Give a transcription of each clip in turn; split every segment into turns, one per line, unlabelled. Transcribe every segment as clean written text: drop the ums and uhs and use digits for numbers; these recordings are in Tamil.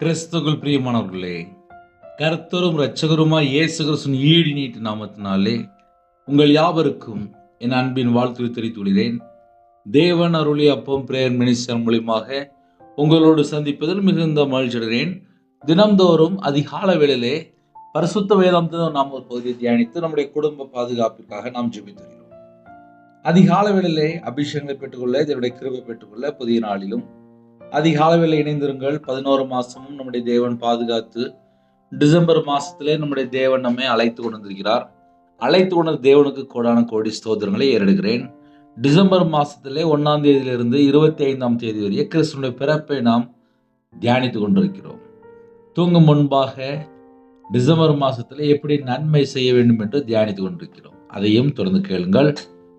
கிறிஸ்துவுக்குள் பிரியமானவர்களே, கர்த்தரும் இரட்சகருமாய் இயேசு கிறிஸ்துவின் ஈடு நீட்டு நாமத்தினாலே உங்கள் யாவருக்கும் என் அன்பின் வாழ்த்துக்களை தெரிவித்துக் கொள்கிறேன். தேவன் அருளிய அப்பம் பிரேயர் மினிஸ்டர் மூலியமாக உங்களோடு சந்திப்பதில் மிகுந்த மகிழ்ச்சி அடைகிறேன். தினம்தோறும் அதிகால வேளையிலே பரிசுத்த வேதாந்தம் நாம் ஒரு பகுதியை தியானித்து நம்முடைய குடும்ப பாதுகாப்பிற்காக நாம் ஜெபித்து வருகிறோம். அதிகால வேளையிலே அபிஷேகங்களை பெற்றுக்கொள்ள, இதனுடைய கிருபை பெற்றுக்கொள்ள புதிய நாளிலும் அதிகாலையில் இணைந்திருங்கள். 11 மாசமும் நம்முடைய தேவன் பாதுகாத்து டிசம்பர் மாசத்திலே நம்முடைய தேவன் நம்மை அழைத்து கொண்டிருக்கிறார். அழைத்து கொண்ட தேவனுக்கு கோடான கோடி ஸ்தோத்திரங்களை ஏறெடுக்கிறேன். டிசம்பர் மாசத்திலே 1ஆம் தேதியிலிருந்து 25ஆம் தேதி வரைய கிறிஸ்துவினுடைய பிறப்பை நாம் தியானித்து கொண்டிருக்கிறோம். தூங்கும் முன்பாக டிசம்பர் மாசத்திலே எப்படி நன்மை செய்ய வேண்டும் என்று தியானித்து கொண்டிருக்கிறோம். அதையும் தொடர்ந்து கேளுங்கள்.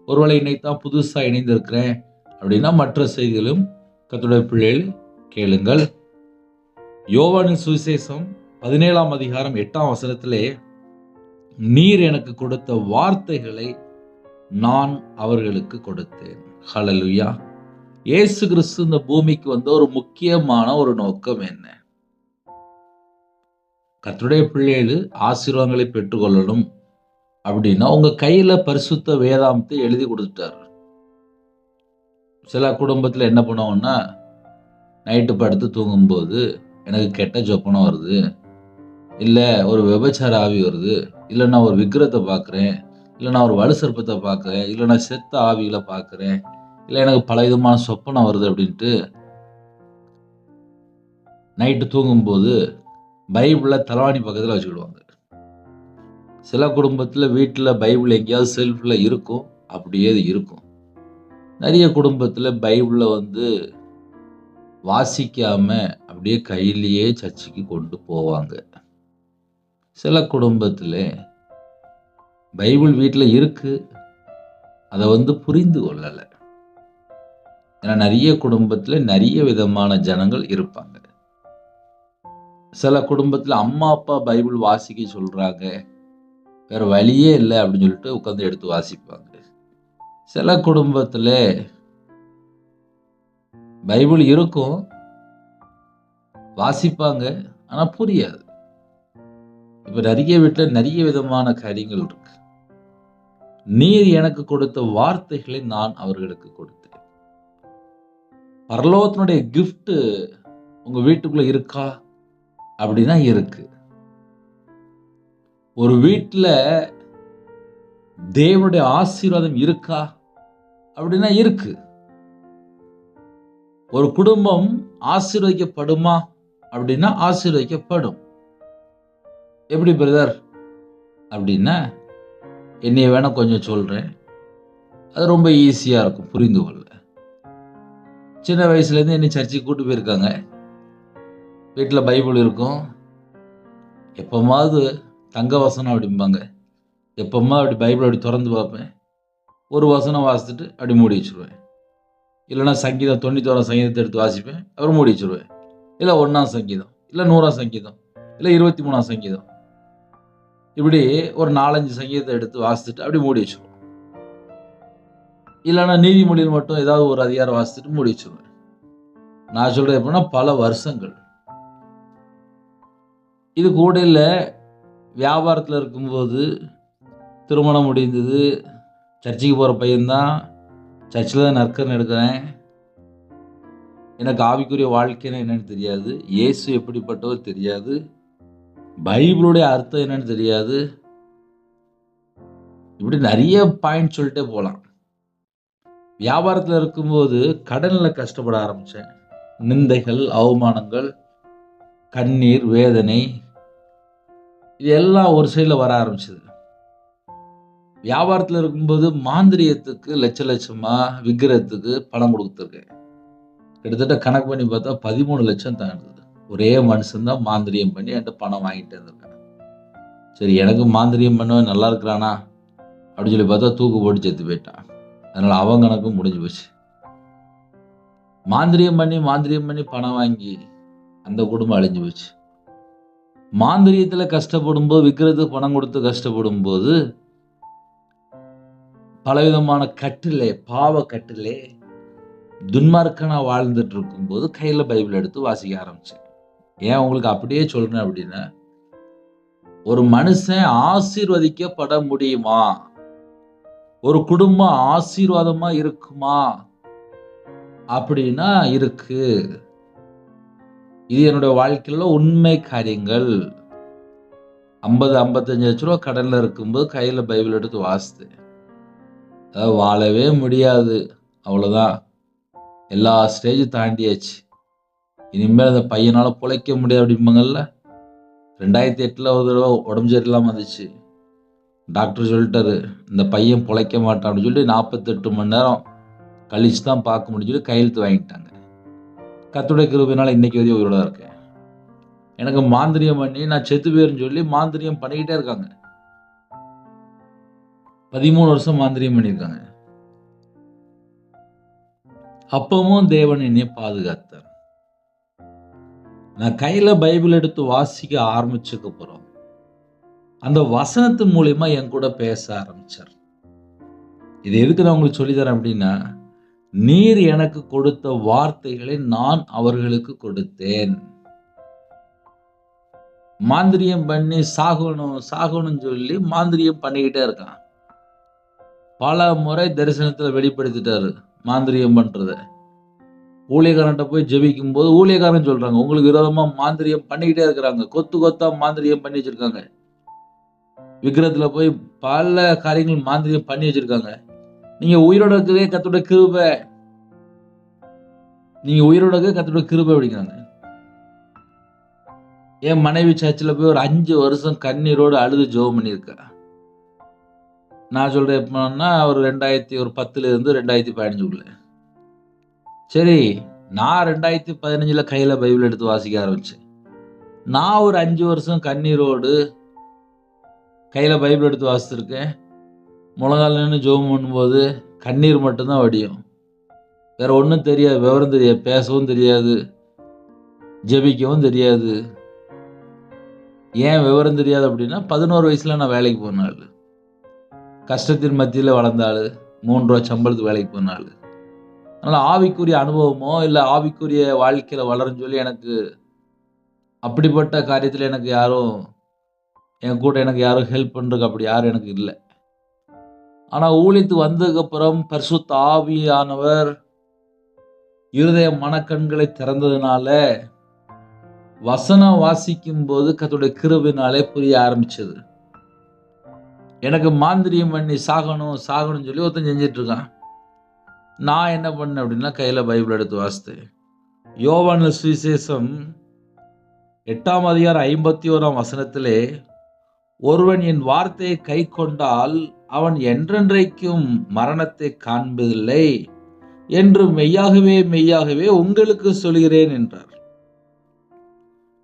ஒருவேளை இன்னைத்தான் புதுசா இணைந்திருக்கிறேன் அப்படின்னா மற்ற செய்திகளும் கர்த்தருடைய பிள்ளைகள் கேளுங்கள். யோவானின் சுவிசேஷம் 17ஆம் அதிகாரம் 8ஆம் வசனத்திலே, நீர் எனக்கு கொடுத்த வார்த்தைகளை நான் அவர்களுக்கு கொடுத்தேன். ஹல்லேலூயா. இயேசு கிறிஸ்து இந்த பூமிக்கு வந்த ஒரு முக்கியமான ஒரு நோக்கம் என்ன? கர்த்தருடைய பிள்ளைகள் ஆசீர்வாதங்களை பெற்றுக்கொள்ளணும் அப்படின்னா உங்க கையில பரிசுத்த வேதாந்தத்தை எழுதி கொடுத்துட்டாரு. சில குடும்பத்தில் என்ன பண்ணுவோம்னா, நைட்டு படுத்து தூங்கும்போது எனக்கு கெட்ட சொப்பனம் வருது, இல்லை ஒரு விபச்சார ஆவி வருது, இல்லை நான் ஒரு விக்கிரத்தை பார்க்குறேன், இல்லை நான் ஒரு வலு சர்ப்பத்தை பார்க்குறேன், இல்லை நான் செத்த ஆவிகளை பார்க்குறேன், இல்லை எனக்கு பல விதமான சொப்பனம் வருது அப்படின்ட்டு நைட்டு தூங்கும்போது பைபிளை தலைவாணி பக்கத்தில் வச்சுக்கிடுவாங்க. சில குடும்பத்தில் வீட்டில் பைபிள் எங்கேயாவது செல்ஃபில் இருக்கும், அப்படியே இருக்கும். நிறைய குடும்பத்தில் பைபிளை வாசிக்காம அப்படியே கையிலேயே சர்ச்சுக்கு கொண்டு போவாங்க. சில குடும்பத்தில் பைபிள் வீட்டில் இருக்கு, அதை புரிந்து கொள்ளலை. ஏன்னா நிறைய குடும்பத்தில் நிறைய விதமான ஜனங்கள் இருப்பாங்க. சில குடும்பத்தில் அம்மா அப்பா பைபிள் வாசிக்க சொல்றாங்க, வேற வழியே இல்லை அப்படின்னு சொல்லிட்டு உட்காந்து எடுத்து வாசிப்பாங்க. சில குடும்பத்தில் பைபிள் இருக்கும், வாசிப்பாங்க, ஆனால் புரியாது. இப்போ நிறைய வீட்டில் நிறைய விதமான காரியங்கள் இருக்கு. நீர் எனக்கு கொடுத்த வார்த்தைகளை நான் அவர்களுக்கு கொடுத்தேன். பரலோகத்தினுடைய கிஃப்ட் உங்க வீட்டுக்குள்ள இருக்கா அப்படின்னா இருக்கு. ஒரு வீட்டில் தேவனுடைய ஆசீர்வாதம் இருக்கா அப்படின்னா இருக்கு. ஒரு குடும்பம் ஆசீர்வதிக்கப்படுமா அப்படின்னா ஆசீர்வதிக்கப்படும். எப்படி பிரதர் அப்படின்னா, என்னைய வேணா கொஞ்சம் சொல்றேன், அது ரொம்ப ஈஸியா இருக்கும் புரிந்து கொள்ள. சின்ன வயசுலேருந்து என்னை சர்ச்சுக்கு கூட்டு போயிருக்காங்க. வீட்டில் பைபிள் இருக்கும், எப்போமாவது தங்க வசனம் அப்படிம்பாங்க, எப்போமா அப்படி பைபிள் அப்படி திறந்து பார்ப்பேன், ஒரு வசனம் வாசித்துட்டு அப்படி மூடி வச்சுருவேன். இல்லைனா சங்கீதம் 91 சங்கீதத்தை எடுத்து வாசிப்பேன், அப்புறம் மூடி வச்சுருவேன். இல்லை 1ஆம் சங்கீதம், இல்லை 100ஆம் சங்கீதம், இல்லை 23ஆம் சங்கீதம், இப்படி ஒரு 4-5 சங்கீதத்தை எடுத்து வாசித்துட்டு அப்படி மூடி வச்சுருவேன். இல்லைனா நீதிமொழியில் மட்டும் ஏதாவது ஒரு அதிகாரம் வாசித்துட்டு மூடி வச்சுருவேன். நான் சொல்கிறேன் எப்படின்னா பல வருஷங்கள். இது கூட இல்லை, வியாபாரத்தில் இருக்கும்போது திருமணம் முடிந்தது, சர்ச்சுக்கு போகிற பையன்தான், சர்ச்சில் தான் நற்கரன் எடுக்கிறேன், எனக்கு ஆவிக்குரிய வாழ்க்கைன்னா என்னன்னு தெரியாது, இயேசு எப்படிப்பட்டவர் தெரியாது, பைபிளுடைய அர்த்தம் என்னன்னு தெரியாது, இப்படி நிறைய பாயிண்ட் சொல்லிட்டே போகலாம். வியாபாரத்தில் இருக்கும்போது கடனில் கஷ்டப்பட ஆரம்பித்தேன். நிந்தைகள், அவமானங்கள், கண்ணீர், வேதனை, இது எல்லாம் ஒரு சைடில் வர ஆரம்பிச்சது. வியாபாரத்தில் இருக்கும்போது மாந்திரியத்துக்கு லட்சமா விக்கிரத்துக்கு பணம் கொடுத்துருக்கேன். கிட்டத்தட்ட கணக்கு பண்ணி பார்த்தா 13 லட்சம் தான் இருந்தது. ஒரே மனுஷன்தான் மாந்திரியம் பண்ணி என்கிட்ட பணம் வாங்கிட்டு இருந்திருக்கேன். சரி, எனக்கு மாந்திரியம் பண்ணவன் நல்லா இருக்கிறானா அப்படின்னு சொல்லி பார்த்தா தூக்கு போட்டு செத்து போயிட்டான். அதனால அவன் கணக்கும் முடிஞ்சு போச்சு. மாந்திரியம் பண்ணி பணம் வாங்கி அந்த குடும்பம் அழிஞ்சு போச்சு. மாந்திரியத்தில் கஷ்டப்படும் போது, விக்கிரத்துக்கு பணம் கொடுத்து கஷ்டப்படும் போது, பலவிதமான கட்டிலே, பாவ கட்டிலே துன்மார்க்கனா வாழ்ந்துட்டு இருக்கும்போது கையில் பைபிள் எடுத்து வாசிக்க ஆரம்பித்தேன். ஏன் உங்களுக்கு அப்படியே சொல்றேன் அப்படின்னா, ஒரு மனுஷன் ஆசீர்வதிக்கப்பட முடியுமா? ஒரு குடும்பம் ஆசீர்வாதமா இருக்குமா? அப்படின்னா இருக்கு. இது என்னுடைய வாழ்க்கையில உண்மை காரியங்கள். 50, 55 லட்ச ரூபா கடன்ல இருக்கும்போது கையில பைபிள் எடுத்து வாசித்தேன். அதாவது வாழவே முடியாது. அவ்வளோதான். எல்லா ஸ்டேஜும் தாண்டியாச்சு. இனிமேல் அந்த பையனால பொழைக்க முடியாது அப்படிம்பாங்கல்ல. 2008ல ஒரு தடவ உடம்பு சரியில்லாம வந்துச்சு. டாக்டர் சொல்லிட்டாரு, இந்த பையன் பொழைக்க மாட்டான் அப்படின்னு சொல்லி 48 மணி நேரம் கழிச்சு தான் பார்க்க முடியும்னு சொல்லி கையெழுத்து வாங்கிட்டாங்க. கர்த்தருடைய கிருபையினால இன்னைக்கு வரையும் உயிரோட இருக்கேன். எனக்கு மாந்திரியம் பண்ணி நான் செத்து போயிருன்னு சொல்லி மாந்திரியம் பண்ணிக்கிட்டே இருக்காங்க. 13 வருஷம் மாந்திரியம் பண்ணியிருக்காங்க. அப்பவும் தேவன் என்னை பாதுகாத்தார். நான் கையில பைபிள் எடுத்து வாசிக்க ஆரம்பிச்சதுக்கு அப்புறம் அந்த வசனத்தின் மூலியமா என் கூட பேச ஆரம்பிச்சார். இது எதுக்கு நான் உங்களுக்கு சொல்லி தரேன் அப்படின்னா, நீர் எனக்கு கொடுத்த வார்த்தைகளை நான் அவர்களுக்கு கொடுத்தேன். மாந்திரியம் பண்ணி சாகணும்னு சொல்லி மாந்திரியம் பண்ணிக்கிட்டே இருக்கான். பல முறை தரிசனத்துல வெளிப்படுத்திட்டாரு மாந்திரியம் பண்றத. ஊழியக்காரன்ட்ட போய் ஜெபிக்கும் போது ஊழியக்காரன் சொல்றாங்க, உங்களுக்கு விரோதமா மாந்திரியம் பண்ணிக்கிட்டே இருக்கிறாங்க. கொத்து கொத்தா மாந்திரியம் பண்ணி வச்சிருக்காங்க. விக்கிரத்துல போய் பல காரியங்கள் மாந்திரியம் பண்ணி வச்சிருக்காங்க. நீங்க உயிரோட இருக்கவே கர்த்தருடைய கிருபை. நீங்க உயிரோட இருக்க கர்த்தருடைய கிருபை அப்படிங்கிறாங்க. என் மனைவி சர்ச்சில் போய் ஒரு 5 வருஷம் கண்ணீரோடு அழுது ஜெபம் பண்ணியிருக்கா. நான் சொல்றேன் எப்பன்னா ஒரு 2010 இருந்து 2015 சரி, நான் 2015 கையில பைபிள் எடுத்து வாசிக்க ஆரம்பிச்சேன். நான் ஒரு 5 வருஷம் கண்ணீரோடு கையில பைபிள் எடுத்து வாசிச்சிருக்கேன். முழங்கால் நின்று ஜெபம் பண்ணும்போது கண்ணீர் மட்டும்தான் வடியும். வேற ஒன்றும் தெரியாது, விவரம் தெரியாது, பேசவும் தெரியாது, ஜெபிக்கவும் தெரியாது. ஏன் விவரம் தெரியாது அப்படின்னா 11 வயசுல நான் வேலைக்கு போன ஆளு. கஷ்டத்தின் மத்தியில் வளர்ந்த ஆளு. 3 ரூபா சம்பளத்துக்கு வேலைக்கு போன ஆளு. அதனால ஆவிக்குரிய அனுபவமோ இல்லை ஆவிக்குரிய வாழ்க்கையில வளரும்னு சொல்லி எனக்கு அப்படிப்பட்ட காரியத்தில் எனக்கு யாரும் என் கூட எனக்கு யாரும் ஹெல்ப் பண்றதுக்கு அப்படி யாரும் எனக்கு இல்லை. ஆனால் ஊழியத்துக்கு வந்ததுக்கு அப்புறம் பரிசுத்த ஆவியானவர் இருதய மனக்கண்களை திறந்ததுனால வசனம் வாசிக்கும் போது கர்த்தருடைய கிருபையினாலே புரிய ஆரம்பிச்சது. எனக்கு மாந்திரியம் பண்ணி சாகணும்னு சொல்லி ஒருத்தன் செஞ்சிட்டு இருக்கான். நான் என்ன பண்ணேன் அப்படின்னா கையில பைபிள் எடுத்து வாசித்தேன். யோவான் சுவிசேஷம் 8ஆம் அதிகாரம் 51ஆம் வசனத்திலே, ஒருவன் என் வார்த்தையை கை கொண்டால் அவன் என்றென்றைக்கும் மரணத்தை காண்பதில்லை என்று மெய்யாகவே உங்களுக்கு சொல்கிறேன் என்றார்.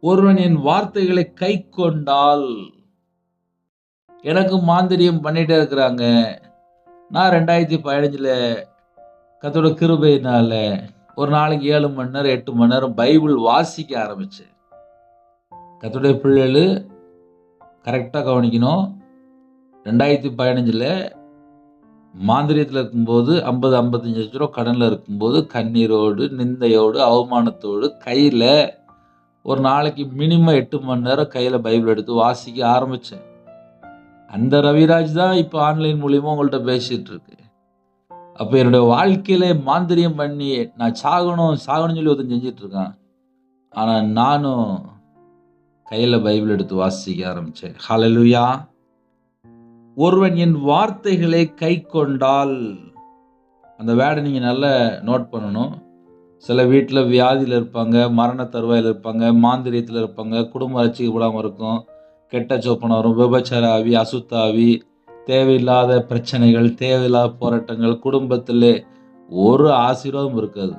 ஒருவன் என் வார்த்தைகளை கை கொண்டால், எனக்கு மாந்திரியம் பண்ணிட்டே இருக்கிறாங்க. நான் 2015 கர்த்தருடைய கிருபையினால ஒரு நாளைக்கு 7 மணி நேரம் 8 மணி நேரம் பைபிள் வாசிக்க ஆரம்பிச்சேன். கர்த்தருடைய பிள்ளைகள் கரெக்டாக கவனிக்கணும். 2015 மாந்திரியத்தில் இருக்கும்போது 50-55 லட்ச ரூபா கடனில் இருக்கும்போது கண்ணீரோடு நிந்தையோடு அவமானத்தோடு கையில் ஒரு நாளைக்கு மினிமம் 8 மணி நேரம் கையில் பைபிள் எடுத்து வாசிக்க ஆரம்பித்தேன். அந்த ரவிராஜ் தான் இப்போ ஆன்லைன் மூலியமாக உங்கள்கிட்ட பேசிகிட்டு இருக்கு. அப்போ என்னுடைய வாழ்க்கையில மாந்திரியம் பண்ணி நான் சாகணும்னு சொல்லி ஒருத்தன் செஞ்சிட்டு இருக்கான். ஆனால் நானும் கையில் பைபிள் எடுத்து வாசிக்க ஆரம்பித்தேன். ஹல்லேலூயா. ஒருவன் என் வார்த்தைகளை கை கொண்டால், அந்த வேர்டை நீங்கள் நல்லா நோட் பண்ணணும். சில வீட்டில் வியாதியில் இருப்பாங்க, மரண தருவாயில் இருப்பாங்க, மாந்திரியத்தில் இருப்பாங்க, குடும்ப ரட்சிக்கப்படாமல் இருக்கும், கெட்ட சொப்பனம் வரும், விபச்சார ஆவி, அசுத்த ஆவி, தேவையில்லாத பிரச்சனைகள், தேவையில்லாத போராட்டங்கள், குடும்பத்தில் ஒரு ஆசீர்வாதம் இருக்காது.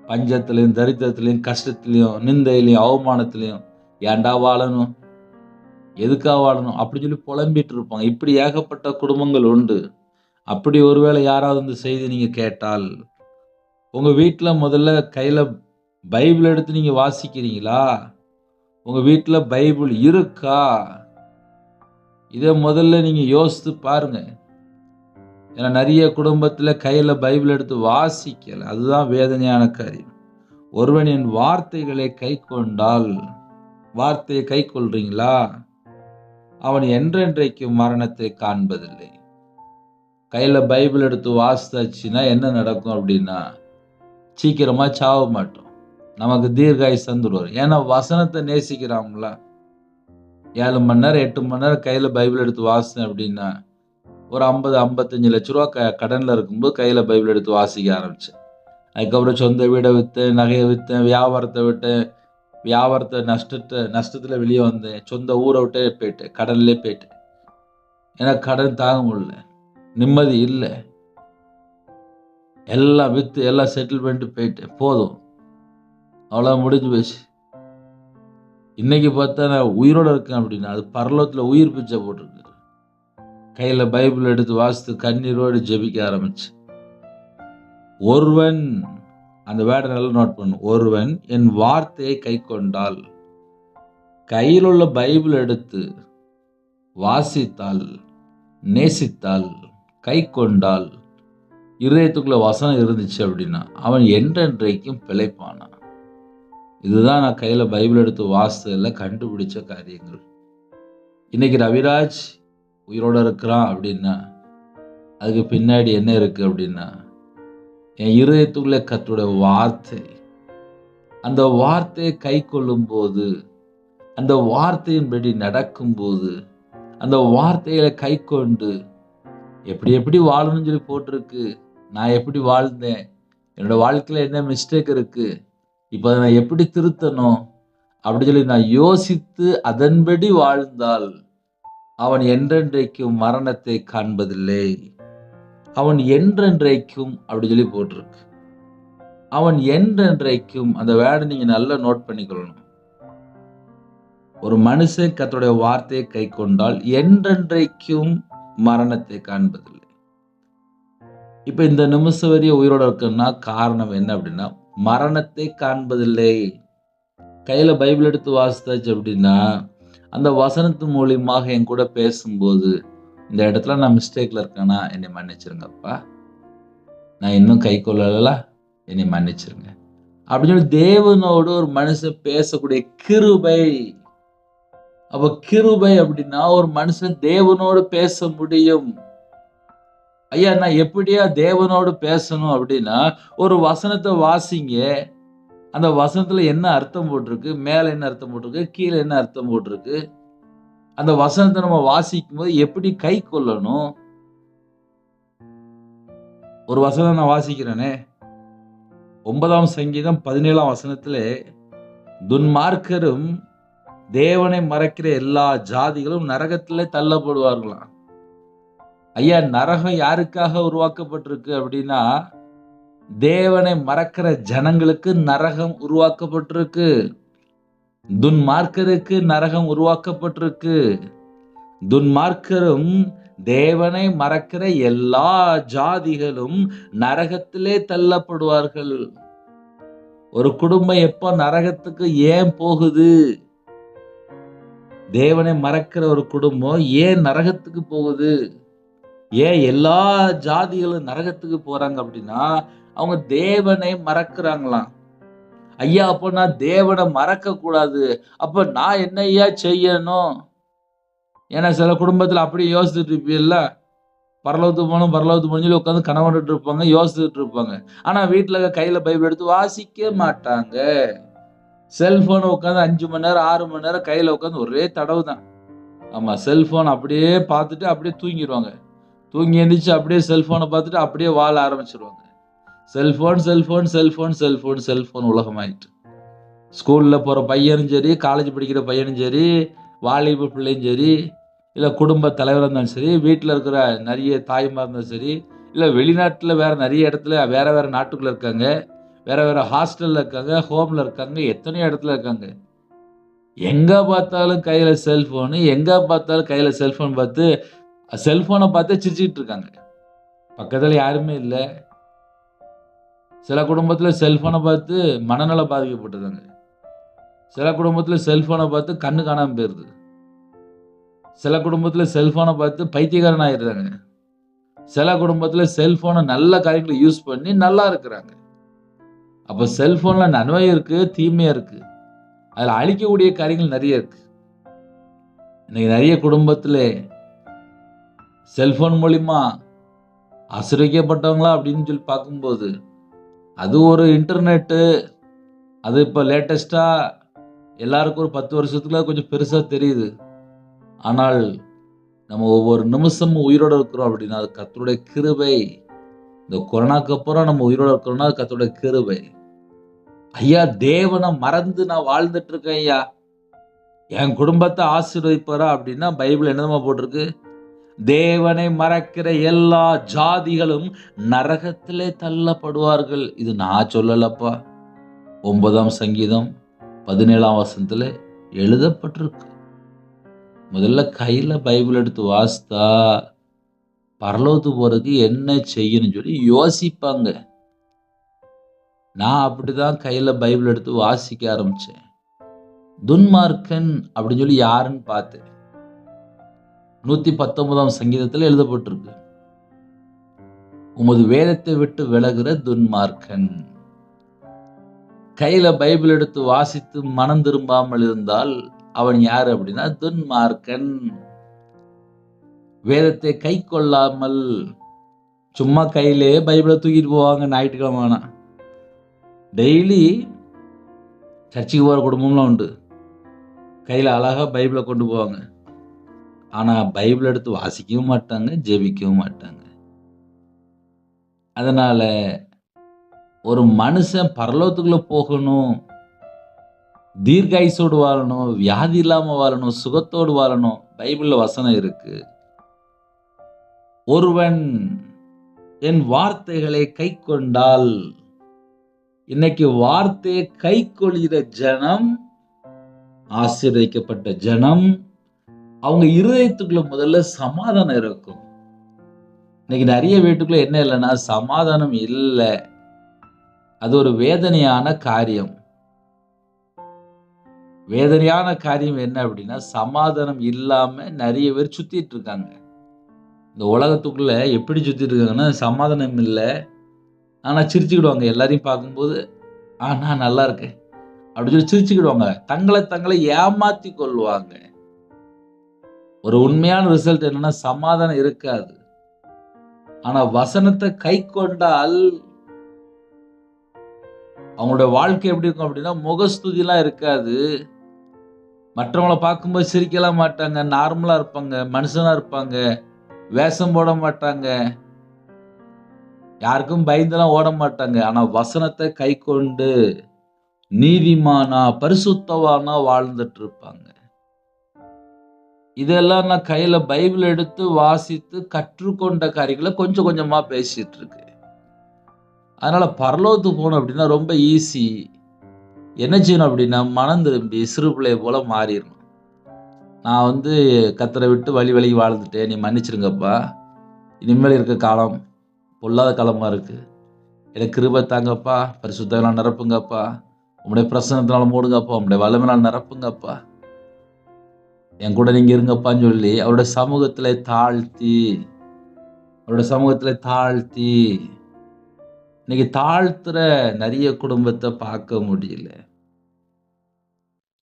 பஞ்சத்திலையும் தரித்திரத்திலையும் கஷ்டத்திலையும் நிந்தையிலையும் அவமானத்திலையும் ஏன்டா வாழணும், எதுக்காக வாழணும் அப்படி சொல்லி புலம்பிட்டு இருப்பாங்க. இப்படி ஏகப்பட்ட குடும்பங்கள் உண்டு. அப்படி ஒருவேளை யாராவது இந்த செய்தி நீங்கள் கேட்டால், உங்கள் வீட்டில் முதல்ல கையில் பைபிள் எடுத்து நீங்கள் வாசிக்கிறீங்களா? உங்கள் வீட்டில் பைபிள் இருக்கா? இதை முதல்ல நீங்கள் யோசித்து பாருங்க. ஏன்னா நிறைய குடும்பத்தில் கையில் பைபிள் எடுத்து வாசிக்கலை. அதுதான் வேதனையான காரியம். ஒருவன் என் வார்த்தைகளை கை கொண்டால், வார்த்தையை கை கொள்றீங்களா, அவன் என்றென்றைக்கும் மரணத்தை காண்பதில்லை. கையில பைபிள் எடுத்து வாசித்தாச்சுன்னா என்ன நடக்கும் அப்படின்னா, சீக்கிரமா சாவ மாட்டோம். நமக்கு தீர்காயுசு தந்துடுவார். ஏன்னா வசனத்தை நேசிக்கிறாங்களா. 7 மணி நேரம் 8 மணி நேரம் கையில பைபிள் எடுத்து வாசித்தேன் அப்படின்னா, ஒரு 50-55 லட்ச ரூபா கடன்ல இருக்கும்போது கையில பைபிள் எடுத்து வாசிக்க ஆரம்பிச்சேன். அதுக்கப்புறம் சொந்த வீடை விற்றேன், நகையை விற்றேன், வியாபாரத்தை விட்டேன், வியாபாரத்தை நஷ்டத்தில் வெளியே வந்தேன், சொந்த ஊரை விட்டே போயிட்டேன், கடன்லேயே போயிட்டேன். ஏன்னா கடன் தாங்க முடியல, நிம்மதி இல்லை, எல்லாம் விற்று எல்லாம் செட்டில் பண்ணிட்டு போயிட்டேன். போதும், அவ்வளோ முடிஞ்சு போச்சு. இன்னைக்கு பார்த்தா நான் உயிரோடு இருக்கேன் அப்படின்னா அது பரலோகத்தில் உயிர் பிச்சை போட்டிருக்கு. கையில் பைபிள் எடுத்து வாசித்து கண்ணீரோடு ஜெபிக்க ஆரம்பிச்சு. ஒருவன், அந்த வேர்டை நல்லா நோட் பண்ணும், ஒருவன் என் வார்த்தையை கை கொண்டால், கையில் உள்ள பைபிள் எடுத்து வாசித்தால், நேசித்தால், கை கொண்டால், இருதயத்துக்குள்ள வசனம் இருந்துச்சு அப்படின்னா அவன் என்றென்றைக்கும் பிழைப்பானான். இதுதான் நான் கையில் பைபிள் எடுத்து வாசித்ததில் கண்டுபிடிச்ச காரியங்கள். இன்னைக்கு ரவிராஜ் உயிரோடு இருக்கிறான் அப்படின்னா அதுக்கு பின்னாடி என்ன இருக்கு அப்படின்னா, என் இருதயத்துக்குள்ளே கர்த்தருடைய வார்த்தை. அந்த வார்த்தையை கை கொள்ளும் போது, அந்த வார்த்தையின்படி நடக்கும்போது, அந்த வார்த்தைகளை கை கொண்டு எப்படி எப்படி வாழணும்னு சொல்லி போட்டிருக்கு, நான் எப்படி வாழ்ந்தேன், என்னோட வாழ்க்கையில் என்ன மிஸ்டேக் இருக்கு, இப்போ அதை நான் எப்படி திருத்தணும் அப்படின்னு சொல்லி நான் யோசித்து அதன்படி வாழ்ந்தால் அவன் என்றென்றைக்கும் மரணத்தை காண்பதில்லை. அவன் என்றென்றைக்கும் அப்படி சொல்லி போட்டிருக்கு. அவன் என்றென்றைக்கும், அந்த வேர்டை நீங்க நல்லா நோட் பண்ணிக்கொள்ளணும். ஒரு மனுஷன் கர்த்தருடைய வார்த்தையை கை கொண்டால் என்றென்றைக்கும் மரணத்தை காண்பதில்லை. இப்ப இந்த நிமிஷம் வரைய உயிரோட இருக்குன்னா காரணம் என்ன அப்படின்னா, மரணத்தை காண்பதில்லை. கையில பைபிள் எடுத்து வாசித்தாச்சு அப்படின்னா அந்த வசனத்து மூலியமாக என் கூட பேசும்போது, இந்த இடத்துல நான் மிஸ்டேக்ல இருக்கேன்னா என்னை மன்னிச்சிருங்கப்பா, நான் இன்னும் கை கொள்ளல, என்னை மன்னிச்சிருங்க அப்படின்னு சொல்லி தேவனோடு ஒரு மனுஷன் பேசக்கூடிய கிருபை. அப்ப கிருபை அப்படின்னா ஒரு மனுஷன் தேவனோடு பேச முடியும். ஐயா, நான் எப்படியா தேவனோடு பேசணும் அப்படின்னா, ஒரு வசனத்தை வாசிங்க, அந்த வசனத்துல என்ன அர்த்தம் போட்டிருக்கு, மேல என்ன அர்த்தம் போட்டிருக்கு, கீழே என்ன அர்த்தம் போட்டிருக்கு, அந்த வசனத்தை நம்ம வாசிக்கும் போது எப்படி கை கொள்ளணும். ஒரு வசனம் நான் வாசிக்கிறேனே, 9ஆம் சங்கீதம் 17ஆம் வசனத்திலே, துன்மார்க்கரும் தேவனை மறைக்கிற எல்லா ஜாதிகளும் நரகத்திலே தள்ளப்படுவார்களாம். ஐயா, நரகம் யாருக்காக உருவாக்கப்பட்டிருக்கு அப்படின்னா, தேவனை மறக்கிற ஜனங்களுக்கு நரகம் உருவாக்கப்பட்டிருக்கு. துன்மார்க்கருக்கு நரகம் உருவாக்கப்பட்டிருக்கு. துன்மார்க்கரும் தேவனை மறக்கிற எல்லா ஜாதிகளும் நரகத்திலே தள்ளப்படுவார்கள். ஒரு குடும்பம் எப்ப நரகத்துக்கு ஏன் போகுது? தேவனை மறக்கிற ஒரு குடும்பம் ஏன் நரகத்துக்கு போகுது? ஏன் எல்லா ஜாதிகளும் நரகத்துக்கு போறாங்க அப்படின்னா, அவங்க தேவனை மறக்கிறாங்களாம். ஐயா, அப்ப நான் தேவனை மறக்க கூடாது, அப்ப நான் என்ன ஐயா செய்யணும்? ஏன்னா சில குடும்பத்துல அப்படியே யோசிச்சுட்டு இருப்பீல்ல, பரலோகத்துக்கு போகணும் சொல்லி உட்காந்து கனவுட்டு இருப்பாங்க, யோசிச்சுட்டு இருப்பாங்க. ஆனா வீட்டுல கையில பைபிள் எடுத்து வாசிக்க மாட்டாங்க. செல்போனை உட்காந்து 5 மணி நேரம் 6 மணி நேரம் கையில உட்காந்து ஒரே தடவு தான். ஆமா, செல்போன் அப்படியே பார்த்துட்டு அப்படியே தூங்கிடுவாங்க. தூங்கி எழுந்திரிச்சு அப்படியே செல்போனை பார்த்துட்டு அப்படியே வாழ ஆரம்பிச்சிருவாங்க. Cellphone cellphone cellphone cellphone cellphone உலகமாயிட்டு. ஸ்கூல்ல போற பையனும் சரி, காலேஜ் படிக்கிற பையனும் சரி, வாலிப பிள்ளையும் சரி, இல்லை குடும்ப தலைவராக இருந்தாலும் சரி, வீட்டில் இருக்கிற நிறைய தாய்மார் இருந்தாலும் சரி, இல்லை வெளிநாட்டில் வேற நிறைய இடத்துல வேற வேற நாட்டுக்குள்ள இருக்காங்க, வேற வேற ஹாஸ்டல்ல இருக்காங்க, ஹோம்ல இருக்காங்க, எத்தனையோ இடத்துல இருக்காங்க. எங்க பார்த்தாலும் கையில செல்போனு, எங்க பார்த்தாலும் கையில செல்போன் பார்த்து செல்போனை பார்த்து சிரிச்சுக்கிட்டு இருக்காங்க. பக்கத்துல யாருமே இல்லை. சில குடும்பத்துல செல்போனை பார்த்து மனநல பாதிக்கப்பட்டிருக்காங்க. சில குடும்பத்துல செல்போனை பார்த்து கண்ணு காணாம போயிருது. சில குடும்பத்துல செல்போனை பார்த்து பைத்தியக்காரன் ஆயிடுறாங்க. சில குடும்பத்துல செல்போனை நல்ல காரியங்களை யூஸ் பண்ணி நல்லா இருக்கிறாங்க. அப்போ செல்ஃபோனில் நன்மையும் இருக்குது, தீமையும் இருக்குது. அதில் அழிக்கக்கூடிய காரியங்கள் நிறைய இருக்குது. இன்னைக்கு நிறைய குடும்பத்தில் செல்ஃபோன் மூலிமா ஆசிரியக்கப்பட்டவங்களா அப்படின்னு சொல்லி பார்க்கும்போது, அது ஒரு இன்டர்நெட்டு, அது இப்போ லேட்டஸ்ட்டாக எல்லாருக்கும் ஒரு 10 வருஷத்துக்குள்ள கொஞ்சம் பெருசாக தெரியுது. ஆனால் நம்ம ஒவ்வொரு நிமிஷமும் உயிரோடு இருக்கிறோம் அப்படின்னா அது கர்த்தருடைய கிருபை. இந்த கொரோனாக்கு அப்புறம் நம்ம உயிரோடு இருக்கிறோம்னா அது கர்த்தருடைய கிருபை. ஐயா, தேவனை மறந்து நான் வாழ்ந்துட்டு இருக்கேன் ஐயா, என் குடும்பத்தை ஆசீர்வதிப்பாரா அப்படின்னா பைபிள் என்னமா போட்டிருக்கு? தேவனை மறக்கிற எல்லா ஜாதிகளும் நரகத்திலே தள்ளப்படுவார்கள். இது நான் சொல்லலப்பா, 9ஆம் சங்கீதம் 17ஆம் வசனத்துல எழுதப்பட்டிருக்கு. முதல்ல கையில பைபிள் எடுத்து வாசித்தா பரலோகத்துக்கு போறதுக்கு என்ன செய்யணும்னு சொல்லி யோசிப்பாங்க. நான் அப்படிதான் கையில பைபிள் எடுத்து வாசிக்க ஆரம்பிச்சேன். துன்மார்க்கன் அப்படின்னு சொல்லி யாருன்னு பார்த்தேன். 119ஆம் சங்கீதத்தில் எழுதப்பட்டிருக்கு, உமது வேதத்தை விட்டு விலகுற துன்மார்க்கன். கையில பைபிள் எடுத்து வாசித்து மனம் திரும்பாமல் இருந்தால் அவன் யாரு அப்படின்னா துன்மார்க்கன். வேதத்தை கை கொள்ளாமல் சும்மா கையிலே பைபிளை தூக்கிட்டு போவாங்க. ஞாயிற்றுக்கிழமை டெய்லி சர்ச்சுக்கு போகிற குடும்பம்லாம் உண்டு. கையில் அழகாக பைபிளை கொண்டு போவாங்க. ஆனால் பைபிள் எடுத்து வாசிக்கவும் மாட்டாங்க, ஜெபிக்கவும் மாட்டாங்க. அதனால ஒரு மனுஷன் பரலோகத்துக்குள்ள போகணும், தீர்காயுசோடு வாழணும், வியாதி இல்லாமல் வாழணும், சுகத்தோடு வாழணும், பைபிளில் வசனம் இருக்கு. ஒருவன் என் வார்த்தைகளை கை கொண்டால், இன்னைக்கு வார்த்தையை கை கொள்கிற ஜனம் ஆசீர்வதிக்கப்பட்ட ஜனம். அவங்க இருதயத்துக்குள்ள முதல்ல சமாதானம் இருக்கும். இன்னைக்கு நிறைய வீட்டுக்குள்ள என்ன இல்லைன்னா சமாதானம் இல்லை. அது ஒரு வேதனையான காரியம். வேதனையான காரியம் என்ன அப்படின்னா சமாதானம் இல்லாம நிறைய பேர் சுத்திட்டு இருக்காங்க. இந்த உலகத்துக்குள்ள எப்படி சுத்திட்டு இருக்காங்கன்னா சமாதானம் இல்லை, ஆனா சிரிச்சுக்கிடுவாங்க. எல்லாரையும் பார்க்கும்போது நான் நல்லா இருக்கேன் அப்படின்னு சொல்லி சிரிச்சுக்கிடுவாங்க. தங்களை ஏமாத்தி கொள்வாங்க. ஒரு உண்மையான ரிசல்ட் என்னன்னா சமாதானம் இருக்காது. ஆனா வசனத்தை கை கொண்டால் அவங்களுடைய வாழ்க்கை எப்படி இருக்கும் அப்படின்னா முகஸ்துதிலாம் இருக்காது. மற்றவங்களை பார்க்கும்போது சிரிக்கலாம் மாட்டாங்க, நார்மலா இருப்பாங்க, மனுஷனா இருப்பாங்க, வேஷம் போட மாட்டாங்க, யாருக்கும் பயந்தெல்லாம் ஓட மாட்டாங்க. ஆனா வசனத்தை கை கொண்டு நீதிமானா பரிசுத்தவானா வாழ்ந்துட்டு இருப்பாங்க. இதெல்லாம் நான் கையில பைபிள் எடுத்து வாசித்து கற்றுக்கொண்ட காரியங்களை கொஞ்சம் கொஞ்சமா பேசிட்டு இருக்கு. அதனால பரலோகத்துக்கு போகணும் அப்படின்னா ரொம்ப ஈஸி. என்ன செய்யணும் அப்படின்னா மனம் திரும்பி சிறு பிள்ளைய போல மாறிடணும். நான் கத்தரை விட்டு வழி வாழ்ந்துட்டேன், நீ மன்னிச்சிருங்கப்பா, இனிமேல் இருக்க காலம் பொல்லாத காலமா இருக்கு, எனக்கு கிருபை தாங்கப்பா, பரிசுத்தம் நிரப்புங்கப்பா, உங்களுடைய பிரசன்னத்தினால மூடுங்கப்பா, உங்களுடைய வல்லமையினால் நிரப்புங்கப்பா, என் கூட நீங்க இருங்கப்பான்னு சொல்லி அவருடைய சமூகத்துல தாழ்த்தி இன்னைக்கு தாழ்த்துற நிறைய குடும்பத்தை பார்க்க முடியல.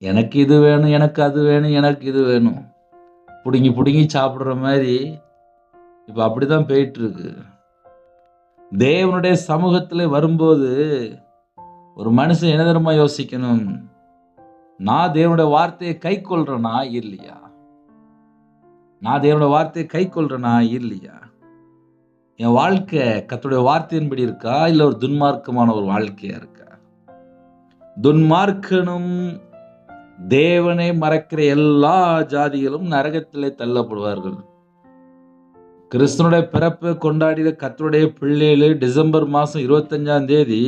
எனக்கு இது வேணும், எனக்கு அது வேணும், எனக்கு இது வேணும், புடுங்கி சாப்பிடுற மாதிரி இப்ப அப்படிதான் போயிட்டு இருக்கு. தேவனுடைய சமூகத்துல வரும்போது ஒரு மனுஷன் என்ன தெரியுமா யோசிக்கணும்? நான் தேவனுடைய வார்த்தையை கை கொள்றேனா இல்லையா? நான் தேவனுடைய வார்த்தையை கை கொள்றேனா இல்லையா? என் வாழ்க்கை கர்த்தருடைய வார்த்தையின்படி இருக்கா இல்ல ஒரு துன்மார்க்கமான ஒரு வாழ்க்கையா இருக்கா? துன்மார்க்கனும் தேவனை மறக்கிற எல்லா ஜாதிகளும் நரகத்திலே தள்ளப்படுவார்கள். கிறிஸ்துவனுடைய பிறப்பு கொண்டாடிய கர்த்தருடைய பிள்ளைகள் டிசம்பர் மாசம் 25ஆம் தேதி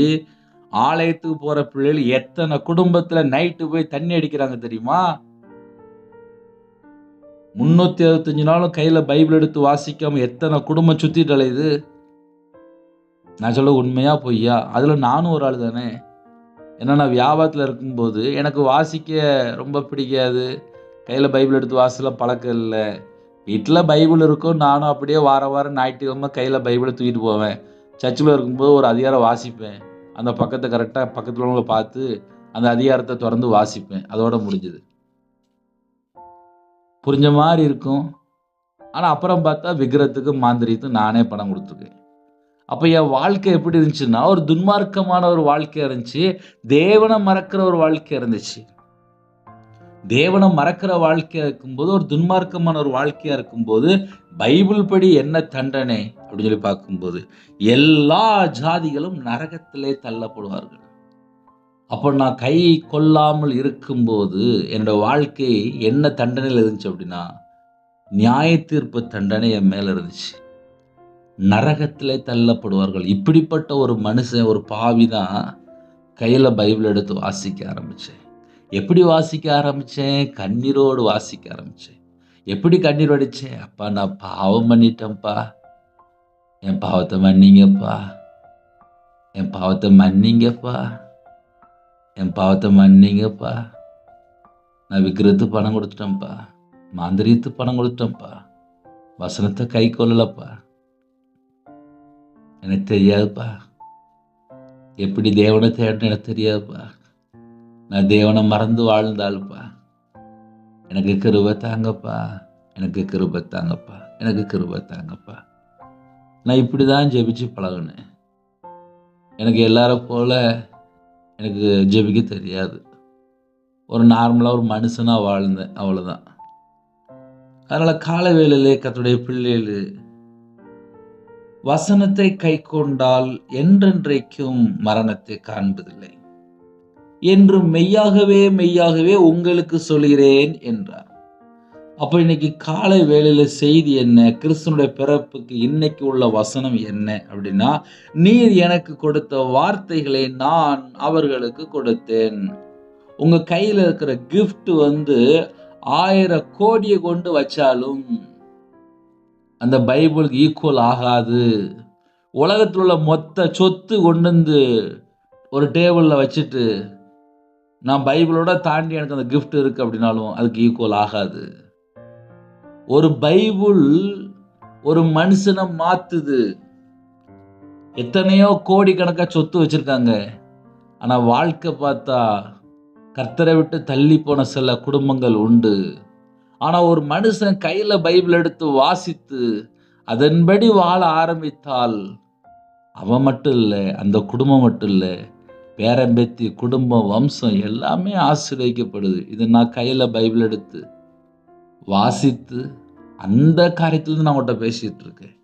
ஆலயத்துக்கு போற பிள்ளைகள் எத்தனை குடும்பத்துல நைட்டு போய் தண்ணி அடிக்கிறாங்க தெரியுமா? 365 நாளும் கையில பைபிள் எடுத்து வாசிக்காம எத்தனை குடும்பம் சுத்திட்டு அலையுது. நான் சொல்ல உண்மையா பொய்யா? அதுல நானும் ஒரு ஆள் தானே. ஏன்னா நான் வியாபாரத்துல இருக்கும்போது எனக்கு வாசிக்க ரொம்ப பிடிக்காது. கையில பைபிள் எடுத்து வாசல பழக்கம் இல்லை. வீட்டில் பைபிள் இருக்கும், நானும் அப்படியே வாரம் ஞாயிற்றுக்கிழமை கையில பைபிளை தூக்கிட்டு போவேன். சர்ச்சில் இருக்கும்போது ஒரு அதிகாரம் வாசிப்பேன். அந்த பக்கத்தை கரெக்டாக பக்கத்தில் உள்ளவங்களை பார்த்து அந்த அதிகாரத்தை திறந்து வாசிப்பேன். அதோட முடிஞ்சுது. புரிஞ்ச மாதிரி இருக்கும். ஆனால் அப்புறம் பார்த்தா விக்கிரத்துக்கு மாந்திரித்துக்கு நானே பணம் கொடுத்துருக்கேன். அப்போ என் வாழ்க்கை எப்படி இருந்துச்சுன்னா, ஒரு துன்மார்க்கமான ஒரு வாழ்க்கையாக இருந்துச்சு. தேவனை மறக்கிற ஒரு வாழ்க்கையாக இருந்துச்சு. தேவனை மறக்கிற வாழ்க்கையாக இருக்கும்போது, ஒரு துன்மார்க்கமான ஒரு வாழ்க்கையாக இருக்கும்போது, பைபிள் படி என்ன தண்டனை அப்படின்னு சொல்லி பார்க்கும்போது, எல்லா ஜாதிகளும் நரகத்திலே தள்ளப்படுவார்கள். அப்போ நான் கை கொள்ளாமல் இருக்கும்போது என்னோட வாழ்க்கை என்ன தண்டனையில் இருந்துச்சு அப்படின்னா, நியாய தீர்ப்பு தண்டனை என் மேலே இருந்துச்சு. நரகத்திலே தள்ளப்படுவார்கள். இப்படிப்பட்ட ஒரு மனுஷன், ஒரு பாவி தான் கையில் பைபிள் எடுத்து வாசிக்க ஆரம்பித்தேன். எப்படி வாசிக்க ஆரம்பித்தேன்? கண்ணீரோடு வாசிக்க ஆரம்பித்தேன். எப்படி கண்ணீர் வடித்தேன்? அப்பா நான் பாவம் பண்ணிட்டேன்ப்பா, என் பாவத்தை மன்னிங்கப்பா, என் பாவத்தை மன்னிங்கப்பா, என் பாவத்தை மன்னிங்கப்பா, நான் விக்கிரத்துக்கு பணம் கொடுத்துட்டேன்ப்பா, மாந்திரியத்துக்கு பணம் கொடுத்துட்டேன்ப்பா, வசனத்தை கை கொள்ளலப்பா, எனக்கு தெரியாதுப்பா, எப்படி தேவனை தேடணும் எனக்கு தெரியாதுப்பா, நான் தேவனை மறந்து வாழ்ந்தாளுப்பா, எனக்கு கிருபை தாங்கப்பா, எனக்கு கிருபை தாங்கப்பா, எனக்கு கிருபை தாங்கப்பா. நான் இப்படி தான் ஜெபிச்சு பழகினேன். எனக்கு எல்லாரும் போல எனக்கு ஜெபிக்க தெரியாது. ஒரு நார்மலாக ஒரு மனுஷனாக வாழ்ந்தேன், அவ்வளோதான். அதனால் கால வேளையிலே கர்த்தருடைய பிள்ளைகள் வசனத்தை கை கொண்டால் என்றென்றைக்கும் மரணத்தை காண்பதில்லை என்று மெய்யாகவே மெய்யாகவே உங்களுக்கு சொல்கிறேன் என்றார். அப்போ இன்னைக்கு காலை வேளையில செய்தி என்ன? கிறிஸ்துனுடைய பிறப்புக்கு இன்னைக்கு உள்ள வசனம் என்ன அப்படின்னா, நீர் எனக்கு கொடுத்த வார்த்தைகளை நான் அவர்களுக்கு கொடுத்தேன். உங்க கையில இருக்கிற கிஃப்ட் 1000 கோடியை கொண்டு வச்சாலும் அந்த பைபிளுக்கு ஈக்குவல் ஆகாது. உலகத்தில் உள்ள மொத்த சொத்து கொண்டு வந்து ஒரு டேபிளில் வச்சுட்டு நான் பைபிளோட தாண்டி எனக்கு அந்த கிஃப்ட் இருக்கு அப்படின்னாலும் அதுக்கு ஈக்குவல் ஆகாது. ஒரு பைபிள் ஒரு மனுஷனை மாத்துது. எத்தனையோ கோடிக்கணக்காக சொத்து வச்சிருக்காங்க, ஆனா வாழ்க்கை பார்த்தா கர்த்தரை விட்டு தள்ளி போன சில குடும்பங்கள் உண்டு. ஆனா ஒரு மனுஷன் கையில பைபிள் எடுத்து வாசித்து அதன்படி வாழ ஆரம்பித்தால் அவன் மட்டும் இல்லை, அந்த குடும்பம் மட்டும் இல்லை, பேரம்பேத்தி குடும்பம் வம்சம் எல்லாமே ஆசீர்வதிக்கப்படுது. இது நான் கையில பைபிள் எடுத்து வாசித்து அந்த காரியத்திலிருந்து நான் உங்கள்கிட்ட பேசிட்டு இருக்கேன்.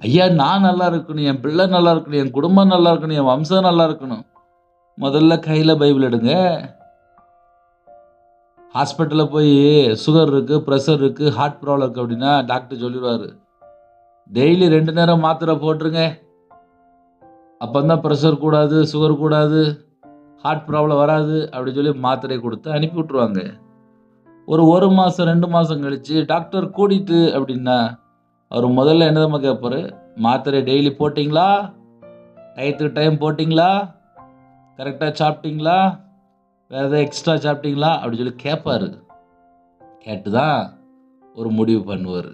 ஐயா நான் நல்லா இருக்கணும், என் பிள்ளை நல்லா இருக்கணும், என் குடும்பம் நல்லா இருக்கணும், என் வம்சம் நல்லா இருக்கணும். முதல்ல கையில பைபிள் எடுங்க. ஹாஸ்பிட்டலில் போய் சுகர் இருக்குது, ப்ரெஷர் இருக்குது, ஹார்ட் ப்ராப்ளம் இருக்குது அப்படின்னா டாக்டர் சொல்லிடுவார், டெய்லி 2 நேரம் மாத்திரை போட்டுருங்க, அப்போ தான் ப்ரெஷர் கூடாது, சுகர் கூடாது, ஹார்ட் ப்ராப்ளம் வராது அப்படி சொல்லி மாத்திரை கொடுத்து அனுப்பி விட்ருவாங்க. ஒரு மாதம் 2 மாதம் கழித்து டாக்டர் கூட்டிட்டு அப்படின்னா அவர் முதல்ல என்னதம்மா கேட்பார், மாத்திரை டெய்லி போட்டிங்களா, டயத்துக்கு டைம் போட்டிங்களா, கரெக்டாக சாப்பிட்டீங்களா, வேறு எதாவது எக்ஸ்ட்ரா சாப்பிட்டீங்களா அப்படி சொல்லி கேட்பார். கேட்டு தான் ஒரு முடிவு பண்ணுவார்.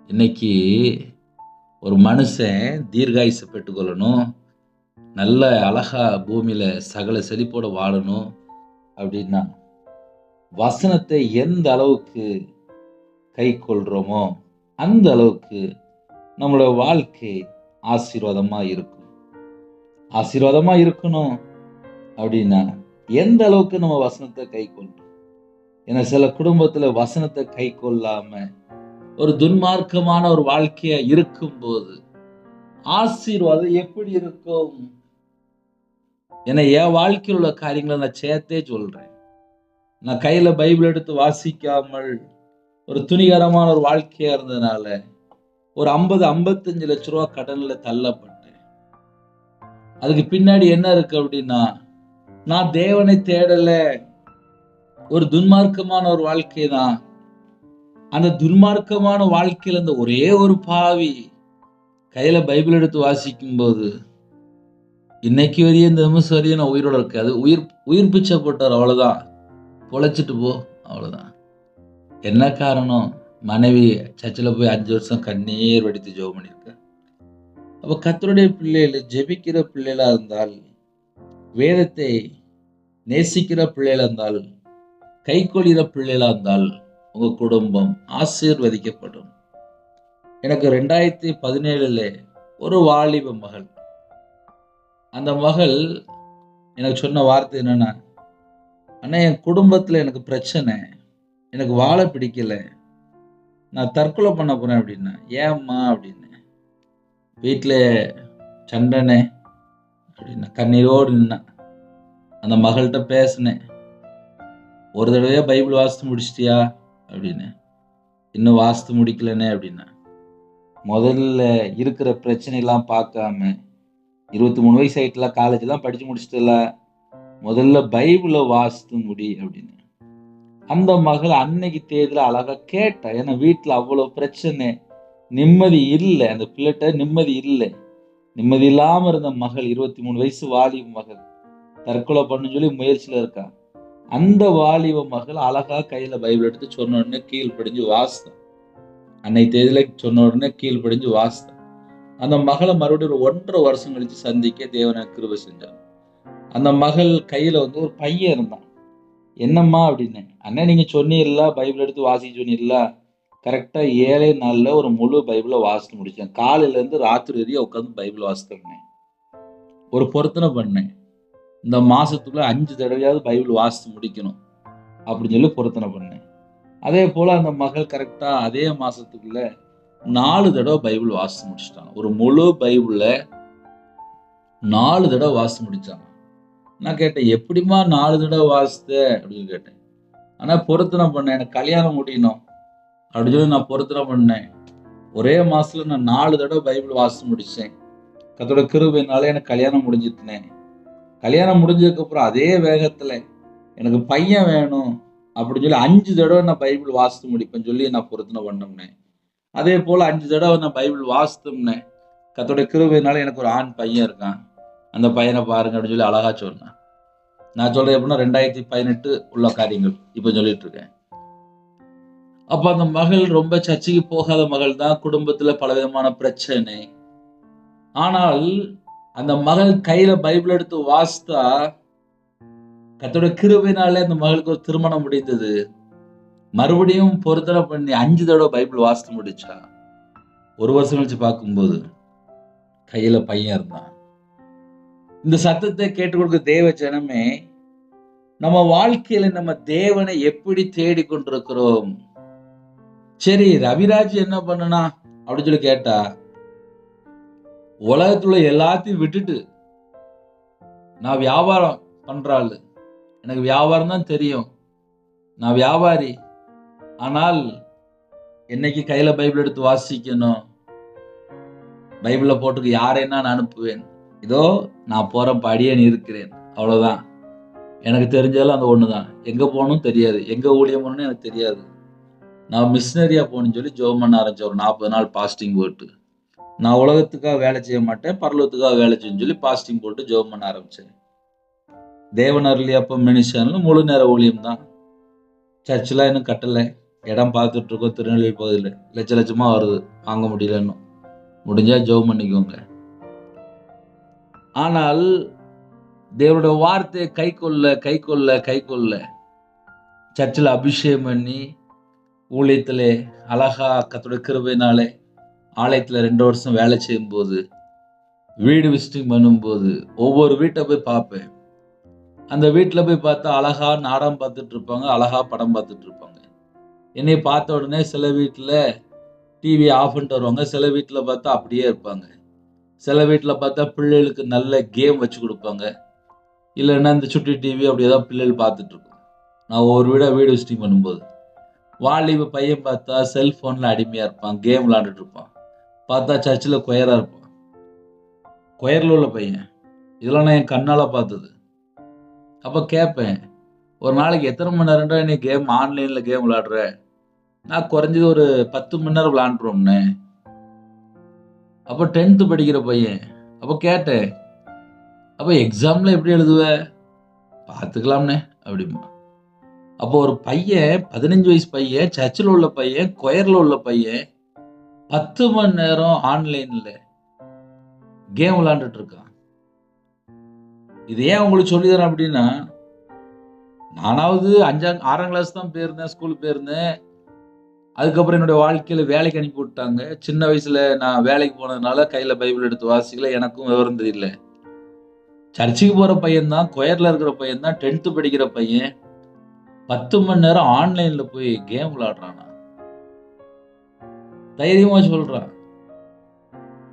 இன்னைக்கு ஒரு மனுஷன் தீர்காயுசை பெற்றுக்கொள்ளணும், நல்ல அழகா பூமியில் சகல செழிப்போட வாழணும் அப்படின்னா வசனத்தை எந்த அளவுக்கு கை கொள்கிறோமோ அந்த அளவுக்கு நம்மளோட வாழ்க்கை ஆசீர்வாதமாக இருக்கும். ஆசீர்வாதமாக இருக்கணும் அப்படின்னா எந்த அளவுக்கு நம்ம வசனத்தை கை கொள்றோம். ஏன்னா சில குடும்பத்தில் வசனத்தை கை கொள்ளாம ஒரு துன்மார்க்கமான ஒரு வாழ்க்கையா இருக்கும்போது ஆசீர்வாதம் எப்படி இருக்கும்? ஏன்னா என் வாழ்க்கையில் உள்ள காரியங்களை நான் சேர்த்தே சொல்றேன். நான் கையில பைபிள் எடுத்து வாசிக்காமல் ஒரு துணிகரமான ஒரு வாழ்க்கையா இருந்ததுனால ஒரு 50-55 லட்ச ரூபா கடன்ல தள்ளப்பட்டேன். அதுக்கு பின்னாடி என்ன இருக்கு அப்படின்னா, நான் தேவனை தேடல, ஒரு துன்மார்க்கமான ஒரு வாழ்க்கை தான். அந்த துன்மார்க்கமான வாழ்க்கையில இருந்த ஒரே ஒரு பாவி கையில பைபிள் எடுத்து வாசிக்கும் போது இன்னைக்கு வரையும் இந்த நிமிஷம் வரையும் நான் உயிரோட இருக்காது. உயிர் பிச்சை போட்டார், அவ்வளவுதான், பொழைச்சிட்டு போ, அவ்வளவுதான். என்ன காரணம்? மனைவி சர்ச்சில் போய் 5 வருஷம் கண்ணீர் வடித்து ஜெபம் பண்ணியிருக்கேன். அப்ப கர்த்தருடைய பிள்ளைகள் ஜெபிக்கிற பிள்ளைகளா இருந்தால், வேதத்தை நேசிக்கிற பிள்ளைகளா இருந்தால், கைக்கொள்கிற பிள்ளைகளா இருந்தால், உங்க குடும்பம் ஆசீர்வதிக்கப்படும். எனக்கு 2017 ஒரு வாலிப மகள். அந்த மகள் எனக்கு சொன்ன வார்த்தை என்னன்னா, "அண்ணா என் குடும்பத்துல எனக்கு பிரச்சனை. எனக்கு வாழ பிடிக்கல. நான் தற்கொலை பண்ண போறேன்" அப்படின்னா. "ஏம்மா?" அப்படின்னேன். "வீட்ல சண்டைண்ணே" அப்படின்னா. கண்ணீரோடு நின்னா. அந்த மகள்ட்ட பேசினேன். "ஒரு தடவையா பைபிள் வாசித்து முடிச்சிட்டியா?" அப்படின்னேன். "இன்னும் வாசித்து முடிக்கலண்ணே" அப்படின்னா. முதல்ல இருக்கிற பிரச்சனையெல்லாம் பார்க்காம, 23 வயசு ஆயிட்டுல, காலேஜ்லாம் படிச்சு முடிச்சிட்டல, முதல்ல பைபிள வாசித்து முடி அப்படின்னு. அந்த மகள் அன்னைக்கு தேதியில அழகா கேட்டா. ஏன்னா வீட்ல அவ்வளவு பிரச்சனை. நிம்மதி இல்ல. அந்த பிள்ளைட்ட நிம்மதி இல்ல. நிம்மதி இல்லாம இருந்த மகள், 23 வயசு வாலிப மகள். தற்கொலை பண்ணணும்னு சொல்லி முயற்சியில இருக்கா. அந்த வாலிப மகள் அழகா கையில பைபிள் எடுத்து சொன்ன உடனே கீழ்ப்படிஞ்சு வாசித்தா. அன்னைக்கு தேதியில சொன்ன உடனே கீழ்ப்படிஞ்சு வாசித்தா. அந்த மகள மறுபடியும் ஒரு 1½ வருஷம் கழிச்சு சந்திக்க தேவன் எனக்கு கிருபை செஞ்சார். அந்த மகள் கையில ஒரு பையன் இருந்தான். "என்னம்மா?" அப்படின்னேன். "அண்ணே நீங்க சொன்னீர்ல, பைபிள் எடுத்து வாசிக்க சொன்னீர்ல, கரெக்ட்டா 7 நாள்ல ஒரு முழு பைபிள வாசிச்சு முடிச்சேன். காலையில இருந்து ராத்திரி வரையும் உட்கார்ந்து பைபிள் வாசித்தேன்னேன். ஒரு பொருத்தனை பண்ணேன். இந்த மாசத்துக்குள்ள 5 தடவையாவது பைபிள் வாசிச்சு முடிக்கணும்." அப்படின்னு சொல்லி பொருத்தனை பண்ணேன். அதே போல அந்த மகள் கரெக்ட்டா அதே மாசத்துக்குள்ள 4 தடவ பைபிள் வாசிச்சு முடிச்சுட்டாங்க. ஒரு முழு பைபிள 4 தடவ வாசிச்சு முடிச்சாங்க. நான் கேட்டேன், "எப்படிம்மா 4 தடவ வாசித்த?" அப்படின்னு கேட்டேன். "ஆனா பொருத்தனை பண்ணேன். எனக்கு கல்யாணம் முடியணும்." அப்படின்னு சொல்லி நான் பொருத்தனை பண்ணேன். ஒரே மாசத்துல நான் 4 தடவ பைபிள் வாசிச்சு முடிச்சேன். கர்த்தருடைய கிருபையினால எனக்கு கல்யாணம் முடிஞ்சுச்சுனே. கல்யாணம் முடிஞ்சதுக்கு அப்புறம் அதே வேகத்துல எனக்கு பையன் வேணும் அப்படின்னு சொல்லி 5 தடவ நான் பைபிள் வாசித்து முடிப்பேன்னு சொல்லி நான் பொருத்தனை பண்ணோம்னே. அதே போல 5 தடவ நான் பைபிள் வாசித்தோம்னே. கர்த்தருடைய கிருபையினால எனக்கு ஒரு ஆண் பையன் இருக்கான். அந்த பையனை பாருங்க அப்படின்னு சொல்லி அழகா சொன்னான். நான் சொல்றது எப்படின்னா 2018 உள்ள காரியங்கள் இப்ப சொல்லிட்டு இருக்கேன். அப்ப அந்த மகள் ரொம்ப சர்ச்சுக்கு போகாத மகள் தான். குடும்பத்துல பலவிதமான பிரச்சனை. ஆனால் அந்த மகள் கையில பைபிள் எடுத்து வாசித்தா, கர்த்தருடைய கிருபையினாலே அந்த மகளுக்கு ஒரு திருமணம் முடிந்தது. மறுபடியும் பொருத்தனை பண்ணி 5 தடவ பைபிள் வாசித்து முடிச்சா. 1 வருஷம் கழிச்சு பார்க்கும்போது கையில பையன் இருந்தான். இந்த சத்தத்தை கேட்டுக்கொண்டிருக்கிற தேவ ஜனமே, நம்ம வாழ்க்கையில நம்ம தேவனை எப்படி தேடிக் கொண்டிருக்கிறோம்? சரி, ரவிராஜ் என்ன பண்ணுனா அப்படின்னு சொல்லி கேட்டா, உலகத்துல எல்லாத்தையும் விட்டுட்டு நான் வியாபாரம் பண்ற ஆளு. எனக்கு வியாபாரம் தான் தெரியும். நான் வியாபாரி. ஆனால் என்னைக்கு கையில பைபிள் எடுத்து வாசிக்கணும். பைபிள்ல போட்டுருக்கு யாரைன்னா நான் அனுப்புவேன். இதோ நான் போறேன், அடியேன் இருக்கிறேன். அவ்வளவுதான். எனக்கு தெரிஞ்சதெல்லாம் அந்த ஒண்ணுதான். எங்க போகணும்னு தெரியாது. எங்க ஊழியம் பண்ணணும்னு எனக்கு தெரியாது. நான் மிஷனரியா போகணும்னு சொல்லி ஜெபம் பண்ண ஆரம்பிச்சேன். ஒரு 40 நாள் பாஸ்டிங் போட்டு. நான் உலகத்துக்காக வேலை செய்ய மாட்டேன், பரலோகத்துக்காக வேலை செய்யணும்னு சொல்லி பாஸ்டிங் போட்டு ஜெபம் பண்ண ஆரம்பிச்சேன். தேவன் அருளி அப்பம் மினிஸ்ட்ரியில முழு நேர ஊழியம் தான். சர்ச்லாம் இன்னும் கட்டல. இடம் பார்த்துட்டு இருக்கோம். திருநெல்வேலி பகுதியில. லட்ச லட்சமா வருது. வாங்க முடியல இன்னும். முடிஞ்சா ஜெபம் பண்ணிக்கோங்க. ஆனால் தேவனுடைய வார்த்தையை கைக்கொள்ள சர்ச்சில் அபிஷேகம் பண்ணி ஊழியத்திலே அழகா கர்த்தருடைய கிருபையினாலே ஆலயத்துல 2 வருஷம் வேலை செய்யும் போது, வீடு விசிட்டிங் பண்ணும்போது, ஒவ்வொரு வீட்டை போய் பார்ப்பேன். அந்த வீட்டுல போய் பார்த்தா அழகா நாடகம் பார்த்துட்டு இருப்பாங்க, அழகா படம் பார்த்துட்டு இருப்பாங்க. என்னை பார்த்த உடனே சில வீட்டுல டிவி ஆஃப் பண்ணிட்டு வருவாங்க, சில வீட்டுல பார்த்தா அப்படியே இருப்பாங்க. சில வீட்டுல பார்த்தா பிள்ளைகளுக்கு நல்ல கேம் வச்சு கொடுப்பாங்க. இல்லைன்னா இந்த சுட்டி டிவி அப்படி ஏதாவது பிள்ளைகள் பார்த்துட்டு இருக்கும். நான் ஒரு வீடு விசிட்டிங் பண்ணும்போது, வாலிப பையன் பார்த்தா செல்போன்ல அடிமையா இருப்பான், கேம் விளையாண்டுட்டு இருப்பான். பார்த்தா சர்ச்சில் கொயரா இருப்பான். கொயர்ல உள்ள பையன். இதெல்லாம் நான் என் கண்ணால பார்த்தது. அப்ப கேட்பேன், ஒரு நாளைக்கு எத்தனை மணி நேரம்டா நீ ஆன்லைன்ல கேம் விளையாடுற? நான் குறைஞ்சது ஒரு 10 மணி நேரம் விளையாண்டுருவோம்னே. அப்ப 10th படிக்கிற பையன். அப்ப கேட்டேன், அப்ப எக்ஸாம்ல எப்படி எழுதுவ? பார்த்துக்கலாம்னே அப்படிமா. அப்போ ஒரு பையன், 15 வயசு பையன், சர்ச்சில் உள்ள பையன், கொயர்ல உள்ள பையன், 10 மணி நேரம் ஆன்லைன்ல கேம் விளையாண்டுட்டு இருக்கான். இது ஏன் உங்களுக்கு சொல்லித்தரேன் அப்படின்னா, நானாவது 6ஆம் கிளாஸ் தான் போயிருந்தேன், ஸ்கூல் போயிருந்தேன். அதுக்கப்புறம் என்னுடைய வாழ்க்கையில வேலைக்கு அனுப்பி விட்டாங்க. சின்ன வயசுல நான் வேலைக்கு போனதுனால கையில பைபிள் எடுத்து வாசிக்கல. எனக்கும் விவரம் தெரியல. சர்ச்சுக்கு போற பையன் தான், கொயர்ல இருக்கிற பையன் தான், 10th படிக்கிற பையன். 10 மணி நேரம் ஆன்லைன்ல போய் கேம் விளையாடுறானா? தைரியமா சொல்றான்.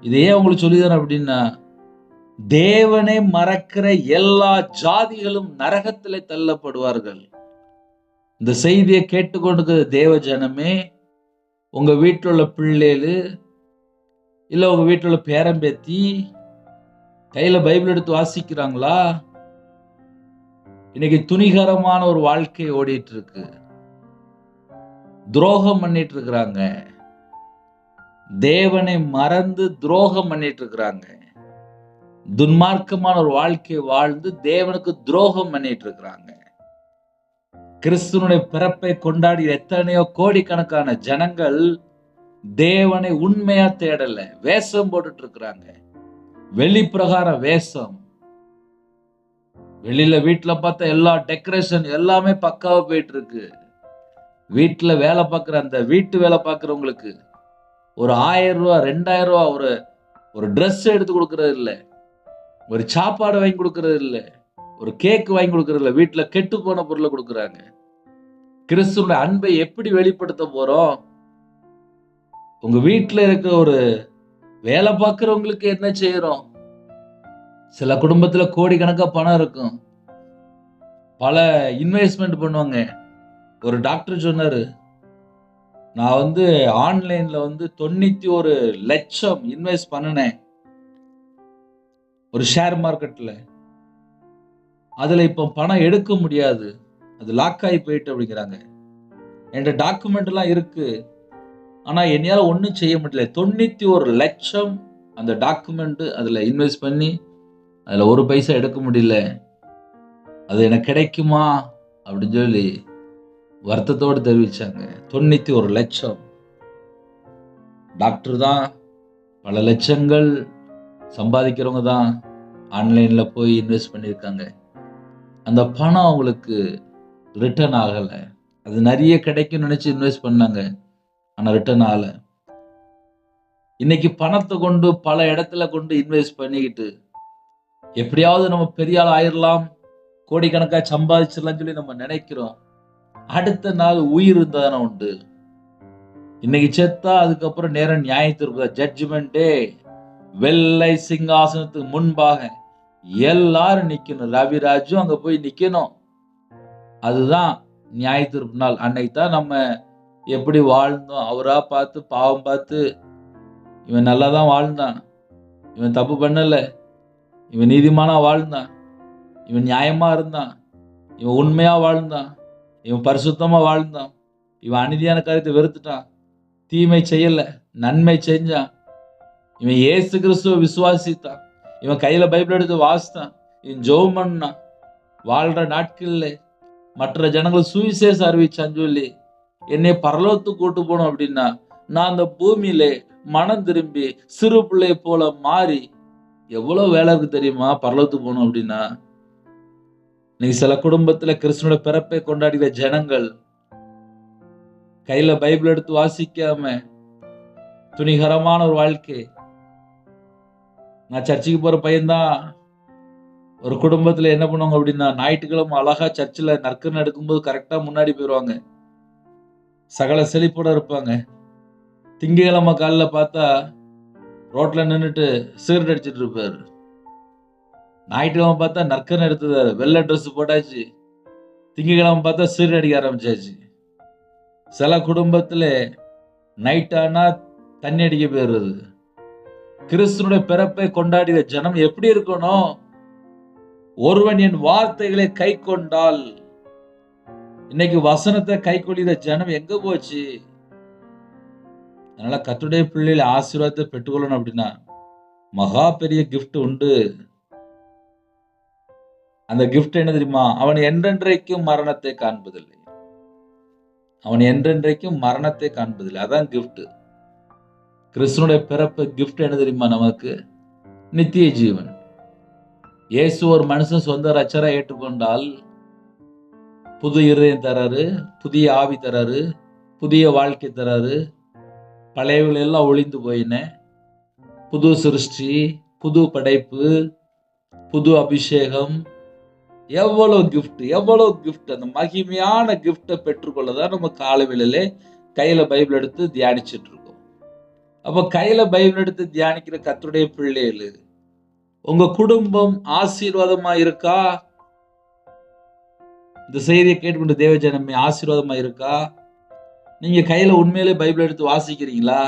இது ஏன் உங்களுக்கு சொல்லித்தரேன் அப்படின்னா, தேவனை மறக்கிற எல்லா ஜாதிகளும் நரகத்திலே தள்ளப்படுவார்கள். இந்த செய்தியை கேட்டுக்கொண்டிருக்கிற தேவ ஜனமே, உங்க வீட்டில் உள்ள பிள்ளைகளு, இல்ல உங்க வீட்டில் உள்ள பேரம்பேத்தி கையில பைபிள் எடுத்து வாசிக்கிறாங்களா? இன்னைக்கு துணிகரமான ஒரு வாழ்க்கை ஓடிட்டு இருக்கு. துரோகம் பண்ணிட்டு இருக்கிறாங்க. தேவனை மறந்து துரோகம் பண்ணிட்டு இருக்கிறாங்க. துன்மார்க்கமான ஒரு வாழ்க்கை வாழ்ந்து தேவனுக்கு துரோகம் பண்ணிட்டு இருக்கிறாங்க. கிறிஸ்துவனுடைய பிறப்பை கொண்டாடி எத்தனையோ கோடிக்கணக்கான ஜனங்கள் தேவனை உண்மையா தேடல, வேஷம் போட்டுட்டு இருக்கிறாங்க. வெளிப்பிரகார வேஷம். வெளியில வீட்டுல பார்த்தா எல்லா டெக்கரேஷன் எல்லாமே பக்காவா போயிட்டு இருக்கு. வீட்டுல வேலை பார்க்குற அந்த வீட்டு வேலை பார்க்குறவங்களுக்கு ஒரு 1000 ரூபா 2000 ரூபா ஒரு ட்ரெஸ் எடுத்து கொடுக்கறது இல்ல, ஒரு சாப்பாடு வாங்கி கொடுக்கறது இல்ல, ஒரு கேக் வாங்கி கொடுக்கறது இல்ல, வீட்டுல கெட்டு போன பொருளை கொடுக்குறாங்க. கிறிஸ்துவோட அன்பை எப்படி வெளிப்படுத்த போறோம்? உங்க வீட்டுல இருக்க ஒரு வேலை பார்க்கிறவங்களுக்கு என்ன செய்யறோம்? சில குடும்பத்துல கோடிக்கணக்கா பணம் இருக்கும், பல இன்வெஸ்ட்மெண்ட் பண்ணுவாங்க. ஒரு டாக்டர் சொன்னாரு, நான் ஆன்லைன்ல 91 லட்சம் இன்வெஸ்ட் பண்ணினேன் ஒரு ஷேர் மார்க்கெட்ல. அதுல இப்ப பணம் எடுக்க முடியாது, அது லாக் ஆகி போயிட்டு அப்படிங்கிறாங்க. என்கிட்ட டாக்குமெண்ட் எல்லாம் இருக்கு, ஆனா என்னால ஒண்ணும் செய்ய முடியல. 91 லட்சம் அந்த டாக்குமெண்ட் அதுல இன்வெஸ்ட் பண்ணி அதுல ஒரு பைசா எடுக்க முடியல. அது எனக்கு கிடைக்குமா அப்படின்னு சொல்லி வருத்தத்தோடு தெரிவிச்சாங்க. 91 லட்சம். டாக்டர் தான், பல லட்சங்கள் சம்பாதிக்கிறவங்க தான் ஆன்லைன்ல போய் இன்வெஸ்ட் பண்ணியிருக்காங்க. அந்த பணம் அவங்களுக்கு ரிட்டர்ன் ஆகல. அது நிறைய கிடைக்கும் நினைச்சு இன்வெஸ்ட் பண்ணாங்க, ஆனா ரிட்டர்ன் ஆகல. இன்னைக்கு பணத்தை கொண்டு பல இடத்துல கொண்டு இன்வெஸ்ட் பண்ணிக்கிட்டு எப்படியாவது நம்ம பெரிய ஆள் ஆயிரலாம், கோடிக்கணக்கா சம்பாதிச்சிடலாம் சொல்லி நம்ம நினைக்கிறோம். அடுத்த நாள் உயிர் இருந்தாதானே உண்டு. இன்னைக்கு செத்தா அதுக்கப்புறம் நேரம் நியாய தீர்ப்பு, ஜட்ஜ்மெண்டே. வெள்ளை சிங்காசனத்துக்கு முன்பாக எல்லாரும் நிக்கணும். ரவிராஜும் அங்க போய் நிக்கணும். அதுதான் நியாய தீர்ப்பு நாள். அன்னைக்கு தான் நம்ம எப்படி வாழ்ந்தோம், அவரா பார்த்து பாவம் பார்த்து இவன் நல்லா தான் வாழ்ந்தான், இவன் தப்பு பண்ணல, இவன் நீதிமானா வாழ்ந்தான், இவன் நியாயமா இருந்தான், இவன் உண்மையா வாழ்ந்தான், இவன் பரிசுத்தமா வாழ்ந்தான், இவன் அநீதியான காரியத்தை வெறுத்துட்டான், தீமை செய்யல நன்மை செஞ்சான், இவன் இயேசு கிறிஸ்துவை விசுவாசித்தான், இவன் கையில பைபிள் எடுத்து வாசித்தான், இவன் ஜெபம் பண்ணான், வாழ்ற நாட்கள்ல மற்ற ஜனங்கள் சுவிசேஷம் அறிவிச்சான்னு சொல்லி என்னை பரலோகத்துக்கு கூட்டு போனோம் அப்படின்னா, நான் அந்த பூமியில மனம் திரும்பி சிறு பிள்ளை போல மாறி எவ்வளவு வேலை இருக்கு தெரியுமா? பரலோகத்துக்கு போகணும் அப்படின்னா. நீ சில குடும்பத்துல கிறிஸ்துவோட பிறப்பை கொண்டாடுகிற ஜனங்கள் கையில பைபிள் எடுத்து வாசிக்காம துணிகரமான ஒரு வாழ்க்கை. நான் சர்ச்சுக்கு போற பையன்தான். ஒரு குடும்பத்துல என்ன பண்ணுவாங்க அப்படின்னா, ஞாயிற்றுக்கிழமை அழகா சர்ச்சில் நற்கர்ணை எடுக்கும்போது கரெக்டா முன்னாடி போயிடுவாங்க, சகல செழிப்போட இருப்பாங்க. திங்கக்கிழமை காலைல பார்த்தா ரோட்ல நின்றுட்டு சிகரெட் அடிச்சிட்டு இருப்பாரு. ஞாயிற்றுக்கிழமை பார்த்தா நற்கர்ணை எடுத்ததாரு, வெள்ளை ட்ரெஸ் போட்டாச்சு. திங்கக்கிழமை பார்த்தா சிகரெட் அடிக்க ஆரம்பிச்சாச்சு. சில குடும்பத்துல நைட் ஆனா தண்ணி அடிக்க போயிடுறது. கிறிஸ்துனுடைய பிறப்பை கொண்டாடிய ஜனம் எப்படி இருக்கணும்? ஒருவன் என் வார்த்தைகளை கை கொண்டால். இன்னைக்கு வசனத்தை கை கொள்ளிற ஜனம் எங்க போச்சு? அதனால கர்த்தருடைய பிள்ளைகளை ஆசீர்வாதத்தை பெற்றுக்கொள்ளணும் அப்படின்னா மகா பெரிய கிஃப்ட் உண்டு. அந்த கிஃப்ட் என்ன தெரியுமா? அவன் என்றென்றைக்கும் மரணத்தை காண்பதில்லை. அவன் என்றென்றைக்கும் மரணத்தை காண்பதில்லை. அதான் கிஃப்ட். கிறிஸ்துனுடைய பிறப்பு கிஃப்ட் என்ன தெரியுமா? நமக்கு நித்திய ஜீவன். இயேசு ஒரு மனுஷன் சொந்த ரட்சகரா ஏற்றுக்கொண்டால் புது இருதயம் தராரு, புதிய ஆவி தராரு, புதிய வாழ்க்கை தராரு. பழையவைகள் எல்லாம் ஒழிந்து போயின. புது சிருஷ்டி, புது படைப்பு, புது அபிஷேகம். எவ்வளவு கிஃப்ட். அந்த மகிமையான கிஃப்டை பெற்றுக்கொள்ளதான் நம்ம காலவேளையிலே கையில பைபிள் எடுத்து தியானிச்சுட்டு இருக்கோம். அப்ப கையில பைபிள் எடுத்து தியானிக்கிற கர்த்தருடைய பிள்ளைகளு, உங்க குடும்பம் ஆசீர்வாதமா இருக்கா? இந்த செய்தியை கேட்டுக்கொண்டு தேவஜனமே ஆசீர்வாதமா இருக்கா? நீங்க கையில உண்மையிலே பைபிள் எடுத்து வாசிக்கிறீங்களா?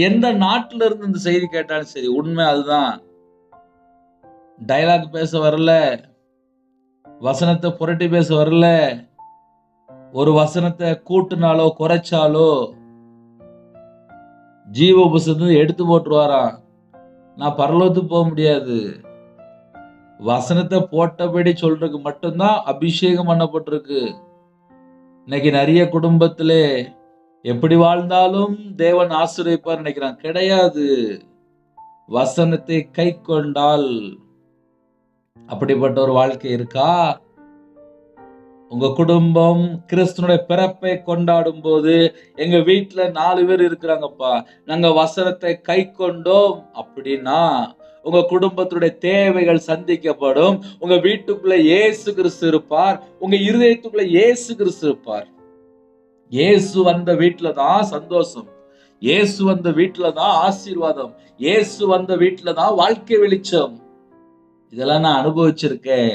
எந்த நாட்டுல இருந்து இந்த செய்தி கேட்டாலும் சரி, உண்மை அதுதான். டயலாக் பேச வரல, வசனத்தை புரட்டி பேச வரல, ஒரு வசனத்தை கூட்டுனாலோ குறைச்சாலோ ஜீவ புஸ்தகத்தை எடுத்து போட்டுருவாராம். நான் பரலோகத்துக்கு போக முடியாது. வசனத்தை போட்டபடி சொல்றதுக்கு மட்டும்தான் அபிஷேகம் பண்ணப்பட்டிருக்கு. இன்னைக்கு நிறைய குடும்பத்திலே எப்படி வாழ்ந்தாலும் தேவன் ஆசீர்வதிப்பார் நினைக்கிறான். கிடையாது. வசனத்தை கை கொண்டால் அப்படிப்பட்ட ஒரு வாழ்க்கை இருக்கா? உங்க குடும்பம் கிறிஸ்துனுடைய பிறப்பை கொண்டாடும் போது, எங்க வீட்டுல 4 பேர் இருக்கிறாங்கப்பா, நாங்க வசனத்தை கை கொண்டோம் அப்படின்னா உங்க குடும்பத்துடைய தேவைகள் சந்திக்கப்படும். உங்க வீட்டுக்குள்ள இயேசு கிறிஸ்து இருப்பார். உங்க இருதயத்துக்குள்ள இயேசு கிறிஸ்து இருப்பார். இயேசு வந்த வீட்டுல தான் சந்தோஷம். இயேசு வந்த வீட்டுல தான் ஆசீர்வாதம். இயேசு வந்த வீட்டுல தான் வாழ்க்கை வெளிச்சம். இதெல்லாம் நான் அனுபவிச்சிருக்கேன்.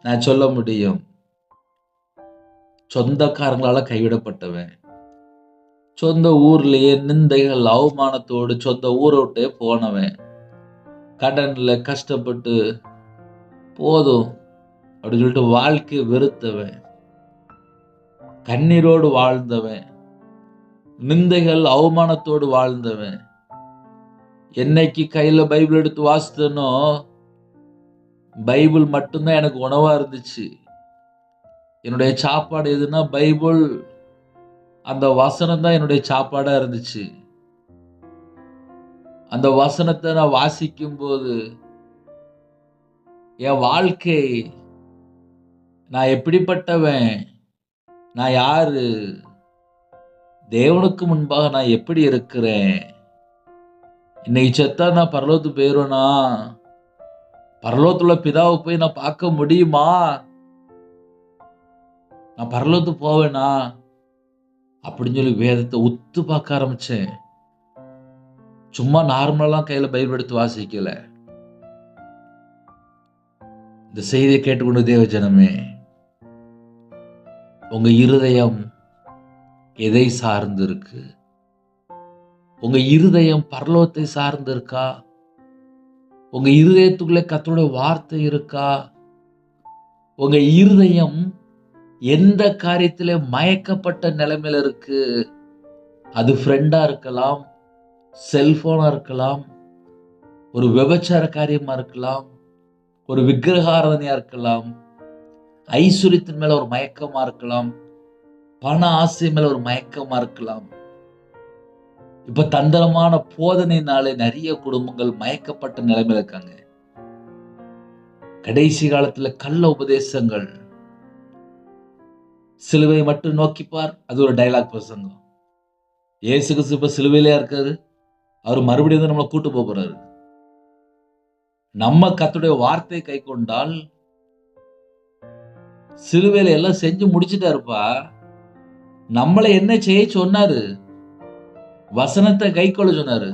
நான் சொல்ல முடியும். சொந்தக்காரங்களால கைவிடப்பட்டவன், சொந்த ஊர்லயே நிந்தைகள் அவமானத்தோடு சொந்த ஊரை விட்டே போனவன், கடன்ல கஷ்டப்பட்டு போதும் அப்படின்னு சொல்லிட்டு வாழ்க்கையை வெறுத்தவன், கண்ணீரோடு வாழ்ந்தவன், நிந்தைகள் அவமானத்தோடு வாழ்ந்தவன். என்னைக்கு கையில பைபிள் எடுத்து வாசித்தனோ, பைபிள் மட்டும்தான் எனக்கு உணவா இருந்துச்சு. என்னுடைய சாப்பாடு எதுனா பைபிள், அந்த வசனம் தான் என்னுடைய சாப்பாடா இருந்துச்சு. அந்த வசனத்தை நான் வாசிக்கும் போது என் வாழ்க்கை, நான் எப்படிப்பட்டவன், நான் யாரு, தேவனுக்கு முன்பாக நான் எப்படி இருக்கிறேன், இன்னைக்கு செத்தா நான் பரலோகத்துக்கு போயிருவேனா, பரலோகத்துல பிதாவை போய் நான் பார்க்க முடியுமா, நான் பரலோகத்துக்கு போவேனா அப்படின்னு சொல்லி வேதத்தை உத்து பார்க்க ஆரம்பிச்சேன். சும்மா நார்மலா கையில பைபிள் எடுத்து வாசிக்கல. இந்த செய்தியை கேட்டுக்கொண்டு தேவ ஜனமே, உங்க இருதயம் எதை சார்ந்து இருக்கு? உங்க இருதயம் பரலோகத்தை சார்ந்து இருக்கா? உங்க இருதயத்துக்குள்ளே கர்த்தருடைய வார்த்தை இருக்கா? உங்க இருதயம் எந்த காரியத்திலே மயக்கப்பட்ட நிலைமையில இருக்கு? அது ஃப்ரெண்டா இருக்கலாம், செல்போனா இருக்கலாம், ஒரு விபச்சார காரியமா இருக்கலாம், ஒரு விக்கிரகாராதனையா இருக்கலாம், ஐஸ்வர்யத்தின் மேல ஒரு மயக்கமா இருக்கலாம், பண ஆசை மேல ஒரு மயக்கமா இருக்கலாம். இப்ப தந்திரமான போதனையினாலே நிறைய குடும்பங்கள் மயக்கப்பட்ட நிலைமையில இருக்காங்க. கடைசி காலத்துல கள்ள உபதேசங்கள், சிலுவை மட்டும் நோக்கிப்பார், அது ஒரு டயலாக் பிரசங்கம். இயேசு கிறிஸ்து இப்ப சிலுவையிலே இருக்காரு, அவர் மறுபடியும் வந்து நம்மளை கூட்டு போறாரு. நம்ம கர்த்தருடைய வார்த்தையை கை கொண்டால், சிலுவையில எல்லாம் செஞ்சு முடிச்சுட்டாருப்பா. நம்மளை என்ன செய்ய சொன்னாரு? வசனத்தை கை கொள்ள சொன்னாரு.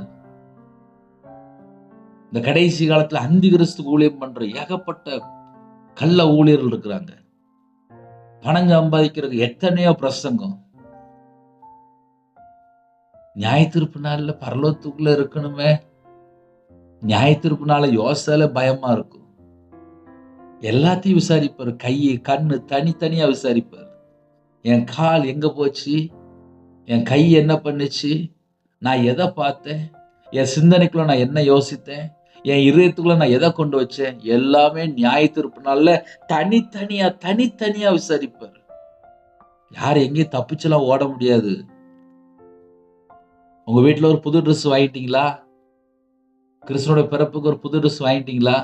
இந்த கடைசி காலத்துல அந்தி கிறிஸ்துக்கு ஊழியம் பண்ற ஏகப்பட்ட கள்ள ஊழியர்கள் இருக்கிறாங்க. பணம் சம்பாதிக்கிறதுக்கு எத்தனையோ பிரசங்கம். நியாயத்தீர்ப்பு நாள்ல பரலோகத்துக்குள்ள இருக்கணுமே, நியாயத்தீர்ப்பு நாள யோசிச்சாலே பயமா இருக்கும். எல்லாத்தையும் விசாரிப்பாரு. கை கண்ணு தனித்தனியா விசாரிப்பாரு. என் கால் எங்க போச்சு, என் கை என்ன பண்ணுச்சு, நான் எதை பார்த்தேன், என் சிந்தனைக்குள்ள நான் என்ன யோசித்தேன், என் இதயத்துக்குள்ள நான் எதை கொண்டு வச்சேன், எல்லாமே நியாயத்தீர்ப்பு நாள்ல தனித்தனியா விசாரிப்பார். யார் எங்கேயும் தப்பிச்செல்லாம் ஓட முடியாது. உங்க வீட்டுல ஒரு புது ட்ரெஸ் வாங்கிட்டீங்களா? கிறிஸ்துனுடைய பிறப்புக்கு ஒரு புது ட்ரெஸ் வாங்கிட்டீங்களா?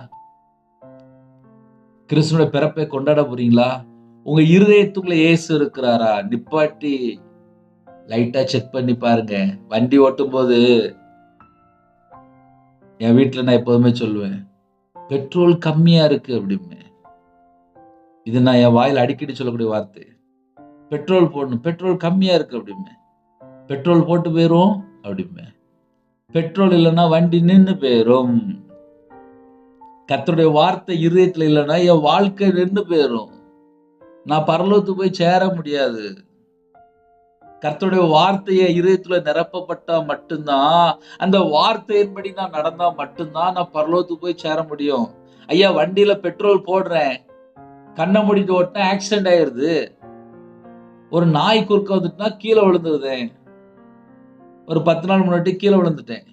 கிறிஸ்துனுடைய பிறப்பை கொண்டாட போறீங்களா? உங்க இருதயத்துக்குள்ள இயேசு இருக்கிறாரா? நிப்பாட்டி லைட்டா செக் பண்ணி பாருங்க. வண்டி ஓட்டும் போது என் வீட்டுல நான் எப்போதுமே சொல்லுவேன், பெட்ரோல் கம்மியா இருக்கு அப்படிம்பேன். இது நான் என் வாயில அடிக்கடி சொல்லக்கூடிய வார்த்தை. பெட்ரோல் போடணும், பெட்ரோல் கம்மியா இருக்கு அப்படிம்பேன். பெட்ரோல் போட்டு போயிரும் அப்படிம்பேன். பெட்ரோல் இல்லைன்னா வண்டி நின்னு போயிரும். கர்த்தருடைய வார்த்தை இருதயத்துல இல்லைன்னா என் வாழ்க்கை நின்னு போயிரும். நான் பரலோகத்துக்கு போய் சேர முடியாது. கர்த்தருடைய வார்த்தையை இருதயத்துல நிரப்பப்பட்டா மட்டும்தான், அந்த வார்த்தையின்படி நான் நடந்தா மட்டும்தான் நான் பரலோகத்துக்கு போய் சேர முடியும். ஐயா, வண்டியில பெட்ரோல் போடுறேன், கண்ணை மூடிட்டு ஓட்டினா ஆக்சிடென்ட் ஆயிருது. ஒரு நாய் குறுக்க வந்துட்டுனா கீழே விழுந்துருதேன். ஒரு 10 நாள் முன்னாடி கீழே விழுந்துட்டேன்.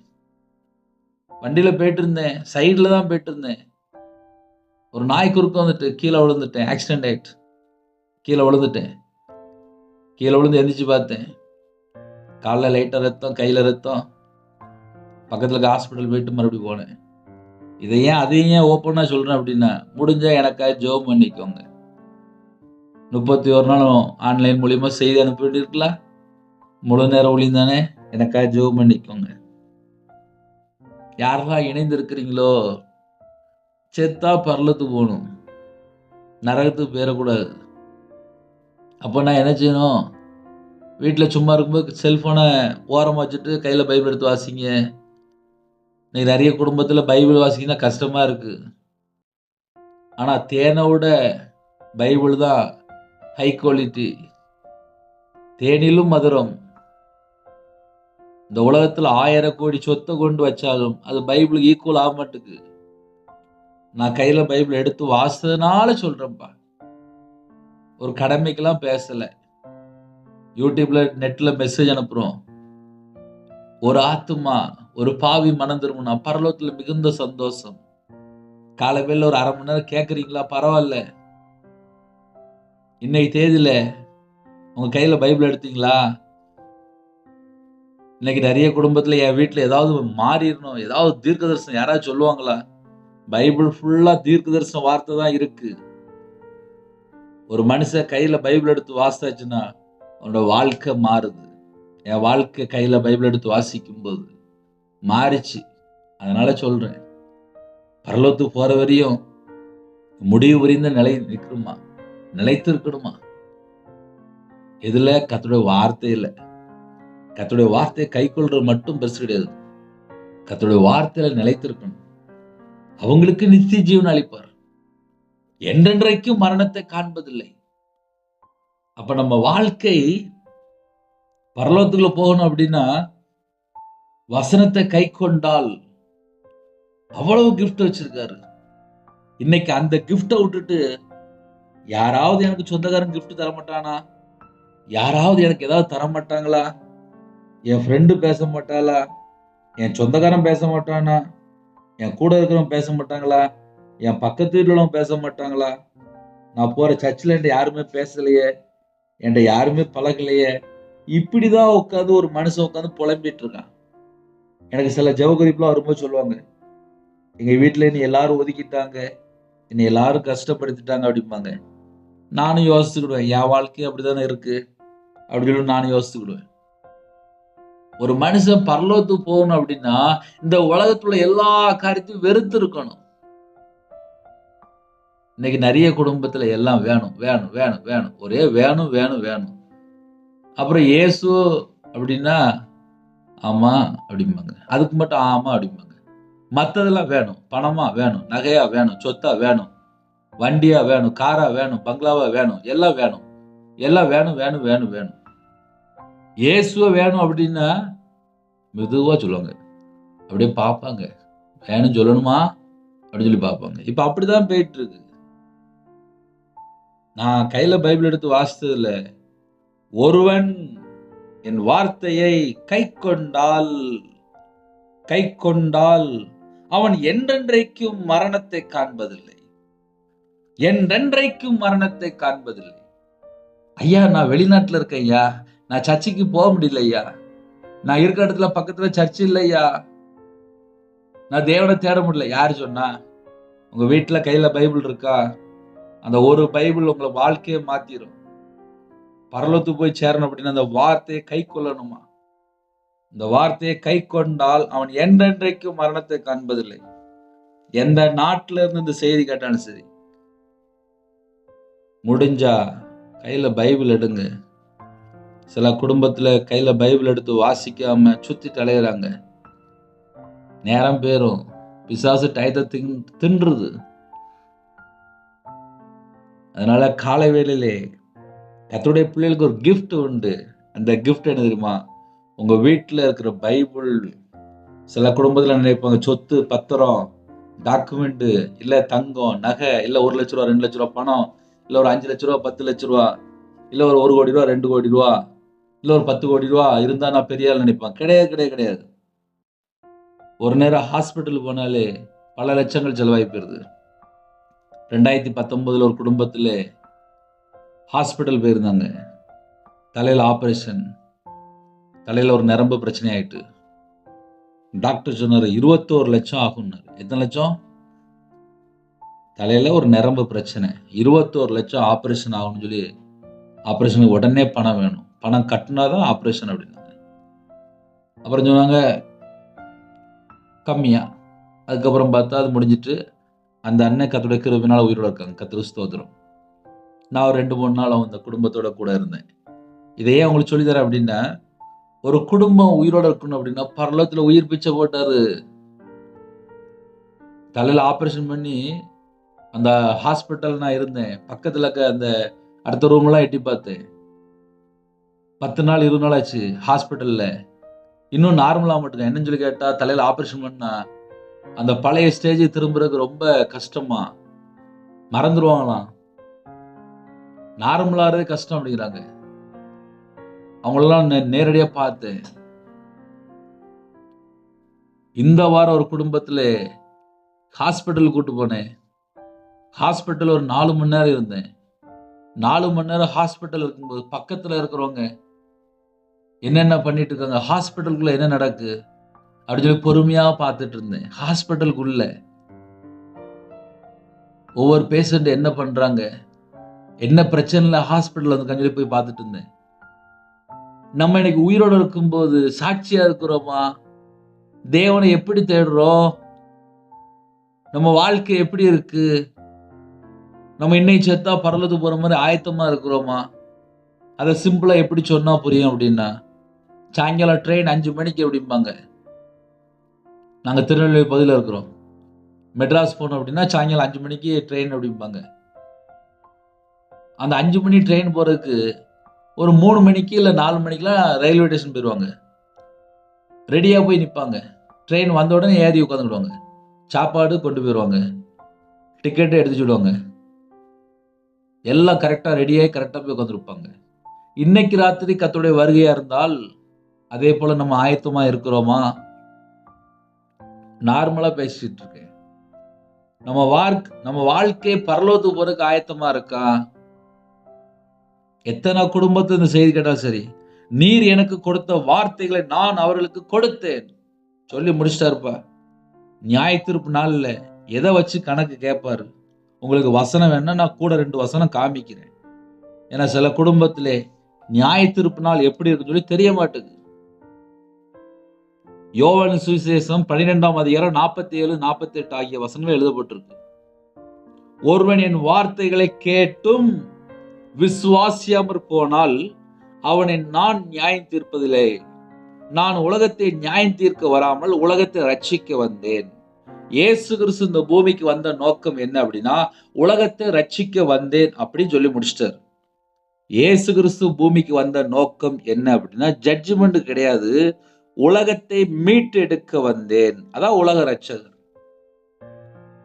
வண்டியில போயிட்டு இருந்தேன், சைடுல தான் போயிட்டு இருந்தேன். ஒரு நாய் குறுக்க வந்துட்டு கீழே விழுந்துட்டேன், ஆக்சிடென்ட் ஆயிட்டு கீழே விழுந்துட்டேன். கீழே விழுந்து எந்திரிச்சு பார்த்தேன், காலில் லைட்டா ரத்தம், கையில ரத்தம். பக்கத்துல ஹாஸ்பிட்டல் போயிட்டு மறுபடியும் போனேன். இதை ஏன் அதையும் ஏன் ஓப்பனா சொல்றேன் அப்படின்னா, முடிஞ்சா எனக்காக ஜெபம் பண்ணிக்கோங்க. 31 நாளும் ஆன்லைன் மூலியமா செய்தி அனுப்பிட்டு இருக்கலாம். முழு நேரம் ஊழியம் தானே, எனக்காக ஜெபம் பண்ணிக்கோங்க. யாரெல்லாம் இணைந்து இருக்கிறீங்களோ, செத்தா பரலத்துக்கு போகணும், நரகத்துக்கு போயிடக்கூடாது. அப்போ நான் என்ன செய்யணும்? வீட்டில் சும்மா இருக்கும்போது செல்போனை ஓரமாக வச்சுட்டு கையில் பைபிள் எடுத்து வாசிங்க. இன்னைக்கு நிறைய குடும்பத்தில் பைபிள் வாசிங்கன்னா கஷ்டமா இருக்கு. ஆனால் தேனை விட பைபிள் தான் ஹை குவாலிட்டி, தேனிலும் மதுரம். இந்த உலகத்தில் 1000 கோடி சொத்தை கொண்டு வச்சாலும் அது பைபிளுக்கு ஈக்குவல் ஆக மாட்டுக்கு. நான் கையில பைபிள் எடுத்து வாசித்ததுனால சொல்றேன்ப்பா. ஒரு கடமைக்கெல்லாம் பேசல. யூடியூப்ல நெட்ல மெசேஜ் அனுப்புறோம். ஒரு ஆத்துமா, ஒரு பாவி மனம் திரும்பினா பரலோகத்துல மிகுந்த சந்தோஷம். காலையில ஒரு 1/2 மணி நேரம் கேட்குறீங்களா? பரவாயில்ல. இன்னைக்கு தேதியில உங்க கையில பைபிள் எடுத்தீங்களா? இன்னைக்கு நிறைய குடும்பத்துல என் வீட்டுல ஏதாவது மாறிடணும், ஏதாவது தீர்க்க தரிசனம் யாராவது சொல்லுவாங்களா? பைபிள் ஃபுல்லா தீர்க்க தரிசன வார்த்தை தான் இருக்கு. ஒரு மனுஷன் கையில பைபிள் எடுத்து வாசிச்சாச்சுன்னா அவனோட வாழ்க்கை மாறுது. என் வாழ்க்கை கையில பைபிள் எடுத்து வாசிக்கும் போது மாறிச்சு. அதனால சொல்றேன், பரலோகத்துக்கு போற வரையும் முடிவு புரிந்த நிலை நிற்கணுமா, நிலைத்து இருக்கணுமா? இதுல கர்த்தருடைய வார்த்தையில, கர்த்தருடைய வார்த்தையை கை கொள்றது மட்டும் பெருசு கிடையாது. கர்த்தருடைய வார்த்தையில நிலைத்திருக்கணும். அவங்களுக்கு நித்திய ஜீவன் அளிப்பார், என்றென்றைக்கும் மரணத்தை காண்பதில்லை. அப்ப நம்ம வாழ்க்கை பரலோகத்துக்குள்ள போகணும் அப்படின்னா வசனத்தை கை கொண்டால் அவ்வளவு கிஃப்ட் வச்சிருக்காரு. இன்னைக்கு அந்த கிஃப்டை விட்டுட்டு யாராவது எனக்கு சொந்தக்காரன் கிஃப்ட் தர மாட்டானா? யாராவது எனக்கு ஏதாவது தர மாட்டாங்களா? என் ஃப்ரெண்டு பேச மாட்டாளா? என் சொந்தக்காரன் பேச மாட்டானா? என் கூட இருக்கிறவங்க பேச மாட்டாங்களா? என் பக்கத்து வீட்டில் உள்ளவங்க பேச மாட்டாங்களா? நான் போற சர்ச்சில் என்கிட்ட யாருமே பேசலையே, என்கிட்ட யாருமே பழகலையே. இப்படிதான் உட்காந்து ஒரு மனுஷன் உட்காந்து புலம்பிட்டு இருக்கான். எனக்கு சில ஜெபகுறிப்புலாம் வரும்போது சொல்லுவாங்க, எங்க வீட்டுல என்னை எல்லாரும் ஒதுக்கிட்டாங்க, என்னை எல்லாரும் கஷ்டப்படுத்திட்டாங்க அப்படிம்பாங்க. நானும் யோசிச்சுக்கிடுவேன், என் வாழ்க்கை அப்படித்தானே இருக்கு அப்படின்னு சொல்லி நானும் யோசிச்சுக்கிடுவேன். ஒரு மனுஷன் பரலோகத்துக்கு போகணும் அப்படின்னா இந்த உலகத்துல எல்லா காரியத்தையும் வெறுத்து இருக்கணும். இன்னைக்கு நிறைய குடும்பத்துல எல்லாம் வேணும் வேணும் வேணும் வேணும், ஒரே வேணும் வேணும் வேணும். அப்புறம் இயேசு அப்படின்னா ஆமா அப்படிம்பாங்க, அதுக்கு மட்டும் ஆமா அப்படிம்பாங்க. மற்றதெல்லாம் வேணும், பணமா வேணும், நகையா வேணும், சொத்தா வேணும், வண்டியா வேணும், காரா வேணும், பங்களாவா வேணும், எல்லாம் வேணும், எல்லாம் வேணும் வேணும் வேணும் வேணும். இயேசுவ வேணும் அப்படின்னா மெதுவா சொல்லுவாங்க, அப்படியே பார்ப்பாங்க, வேணும் சொல்லணுமா அப்படின்னு சொல்லி பார்ப்பாங்க. இப்ப அப்படிதான் போயிட்டு இருக்கு. நான் கையில பைபிள் எடுத்து வாசித்ததுல, ஒருவன் என் வார்த்தையை கை கொண்டால் அவன் என்றென்றைக்கும் மரணத்தை காண்பதில்லை, என்றென்றைக்கும் மரணத்தை காண்பதில்லை. ஐயா, நான் வெளிநாட்டுல இருக்கேன் ஐயா, நான் சர்ச்சுக்கு போக முடியல ஐயா, நான் இருக்கிற இடத்துல பக்கத்துல சர்ச் இல்லை ஐயா. நான் தேவனை தேட முடியல. யாரு சொன்னா? உங்க வீட்டுல கையில பைபிள் இருக்கா? அந்த ஒரு பைபிள் உங்களை வாழ்க்கையை மாத்திரும். பரலோகத்துக்கு போய் சேரணும் அப்படின்னா அந்த வார்த்தையை கை கொள்ளணுமா? இந்த வார்த்தையை கை கொண்டால் அவன் என்றென்றைக்கும் மரணத்தை காண்பதில்லை. எந்த நாட்டில இருந்து இந்த செய்தி கேட்டாலும் சரி, முடிஞ்சா கையில பைபிள் எடுங்க. சில குடும்பத்துல கையில பைபிள் எடுத்து வாசிக்காம சுத்திட்டு அலையிறாங்க. நேரம் பேரும் பிசாசு டயத்தை தின்றுது. அதனால காலை வேளையிலே கர்த்தருடைய பிள்ளைகளுக்கு ஒரு கிஃப்ட் உண்டு. அந்த கிஃப்ட் என்ன தெரியுமா? உங்க வீட்டுல இருக்கிற பைபிள். சில குடும்பத்துல நினைப்பாங்க சொத்து பத்திரம் டாக்குமெண்ட் இல்ல தங்கம் நகை இல்ல 1 லட்ச ரூபா 2 லட்ச ரூபா பணம் இல்ல ஒரு 5 லட்ச ரூபா 10 லட்ச ரூபா இல்ல ஒரு 1 கோடி ரூபா 2 கோடி ரூபா இல்ல ஒரு 10 கோடி ரூபா இருந்தா நான் பெரிய ஆள் நினைப்பான். கிடையாது கிடையாது கிடையாது. ஒரு நேரம் ஹாஸ்பிட்டல் போனாலே பல லட்சங்கள் செலவாகி போயிருது. 2019 ஒரு குடும்பத்துல ஹாஸ்பிட்டல் போயிருந்தாங்க. தலையில ஆபரேஷன், தலையில ஒரு நரம்பு பிரச்சனை ஆயிட்டு. டாக்டர் சொன்னாரு 21 லட்சம் ஆகும்னாரு. எத்தனை லட்சம்? தலையில ஒரு நரம்பு பிரச்சனை, 21 லட்சம் ஆபரேஷன் ஆகும்னு சொல்லி, ஆபரேஷனுக்கு உடனே பணம் வேணும், பணம் கட்டினாதான் ஆபரேஷன் அப்படின்னாங்க. அப்புறம் சொன்னாங்க கம்மியா. அதுக்கப்புறம் பார்த்தா அது முடிஞ்சிட்டு அந்த அண்ணன் கர்த்தருடைய கிருபையினால உயிரோட இருக்காங்க. கர்த்தருக்கு ஸ்தோத்திரம். நான் ஒரு 2-3 நாள் அந்த குடும்பத்தோட கூட இருந்தேன். இதையே அவங்களுக்கு சொல்லித்தரேன் அப்படின்னா, ஒரு குடும்பம் உயிரோட இருக்கணும் அப்படின்னா பரலோகத்துல உயிர் பிச்சை போட்டாரு. தலையில ஆபரேஷன் பண்ணி அந்த ஹாஸ்பிட்டல் நான் இருந்தேன். பக்கத்துல இருக்க அந்த அடுத்த ரூம் எல்லாம் எட்டி பார்த்தேன். 10 நாள் 20 நாள் ஆச்சு ஹாஸ்பிட்டல்ல. இன்னும் நார்மலா மட்டும் என்னன்னு சொல்லி கேட்டா, தலையில ஆபரேஷன் பண்ணா அந்த பழைய ஸ்டேஜ் திரும்புறதுக்கு ரொம்ப கஷ்டமா, மறந்துடுவாங்களாம், நார்மலாறதே கஷ்டம் அப்படிங்கிறாங்க. அவங்களெல்லாம் நேரடியா பார்த்தேன். இந்த வாரம் ஒரு குடும்பத்துல ஹாஸ்பிட்டல் கூட்டு போனேன். ஹாஸ்பிட்டல் ஒரு 4 மணி நேரம் இருந்தேன். 4 மணி நேரம் ஹாஸ்பிட்டல் இருக்கும்போது பக்கத்துல இருக்கிறவங்க என்னென்ன பண்ணிட்டு இருக்காங்க, ஹாஸ்பிட்டலுக்குள்ள என்ன நடக்கு அப்படின்னு சொல்லி பொறுமையா பார்த்துட்டு இருந்தேன். ஹாஸ்பிட்டலுக்குள்ள ஒவ்வொரு பேஷண்ட் என்ன பண்றாங்க, என்ன பிரச்சனைல ஹாஸ்பிட்டல் வந்து கஞ்சி போய் பார்த்துட்டு இருந்தேன். நம்ம இன்னைக்கு உயிரோட இருக்கும்போது சாட்சியா இருக்கிறோமா? தேவனை எப்படி தேடுறோம்? நம்ம வாழ்க்கை எப்படி இருக்கு? நம்ம இன்னைக்கு செத்தா பரலோகத்துக்கு போற மாதிரி ஆயத்தமா இருக்கிறோமா? அதை சிம்பிளா எப்படி சொன்னா புரியும் அப்படின்னா, சாயங்காலம் ட்ரெயின் 5 மணிக்கு அப்படிம்பாங்க. நாங்க திருநெல்வேலி பகுதியில் இருக்கிறோம். மெட்ராஸ் போனோம் அப்படின்னா சாயங்காலம் 5 மணிக்கு ட்ரெயின் அப்படிம்பாங்க. அந்த 5 மணி ட்ரெயின் போறதுக்கு ஒரு 3 மணிக்கு இல்ல 4 மணிக்கெல்லாம் ரயில்வே ஸ்டேஷன் போயிடுவாங்க. ரெடியா போய் நிற்பாங்க. ட்ரெயின் வந்த உடனே ஏறி உட்காந்துக்கிடுவாங்க. சாப்பாடு கொண்டு போயிடுவாங்க, டிக்கெட்டு எடுத்து விடுவாங்க. எல்லாம் கரெக்டா ரெடியாகி கரெக்டா போய் உட்காந்துருப்பாங்க. இன்னைக்கு ராத்திரி கர்த்தருடைய வருகையா இருந்தால் அதே போல நம்ம ஆயத்தமா இருக்கிறோமா? நார்மலா பேசிட்டு இருக்கேன். நம்ம வாழ்க்கை பரலோகத்துக்கு போறதுக்கு ஆயத்தமா இருக்கா? எத்தனை குடும்பத்து இந்த செய்தி கேட்டா சரி, நீர் எனக்கு கொடுத்த வார்த்தைகளை நான் அவர்களுக்கு கொடுத்தேன் சொல்லி முடிச்சிட்டாருப்பா. நியாய தீர்ப்பு நாள்ல எதை வச்சு கணக்கு கேட்பாரு? உங்களுக்கு வசனம் வேணா நான் கூட 2 வசனம் காமிக்கிறேன். ஏன்னா சில குடும்பத்திலே நியாய தீர்ப்பு நாள் எப்படி இருக்குன்னு சொல்லி தெரிய மாட்டேங்குது. யோவான் சுவிசேஷம் 12ஆம் அதிகாரம் 47-48 ஆகிய வசனங்கள் எழுதப்பட்டிருக்கு. ஒருவன் என் வார்த்தைகளை கேட்டும் விசுவாசியாமற் போனால் அவனை நான் நியாயம் தீர்ப்பதில்லை. நான் உலகத்தை நியாயம் தீர்க்க வராமல் உலகத்தை ரட்சிக்க வந்தேன். இயேசு கிறிஸ்து இந்த பூமிக்கு வந்த நோக்கம் என்ன அப்படின்னா, உலகத்தை ரட்சிக்க வந்தேன் அப்படின்னு சொல்லி முடிச்சிட்டார். இயேசு கிறிஸ்து பூமிக்கு வந்த நோக்கம் என்ன அப்படின்னா, ஜட்ஜ்மெண்ட் கிடையாது, உலகத்தை மீட்டெடுக்க வந்தேன். அதான் உலக ரட்சகர்.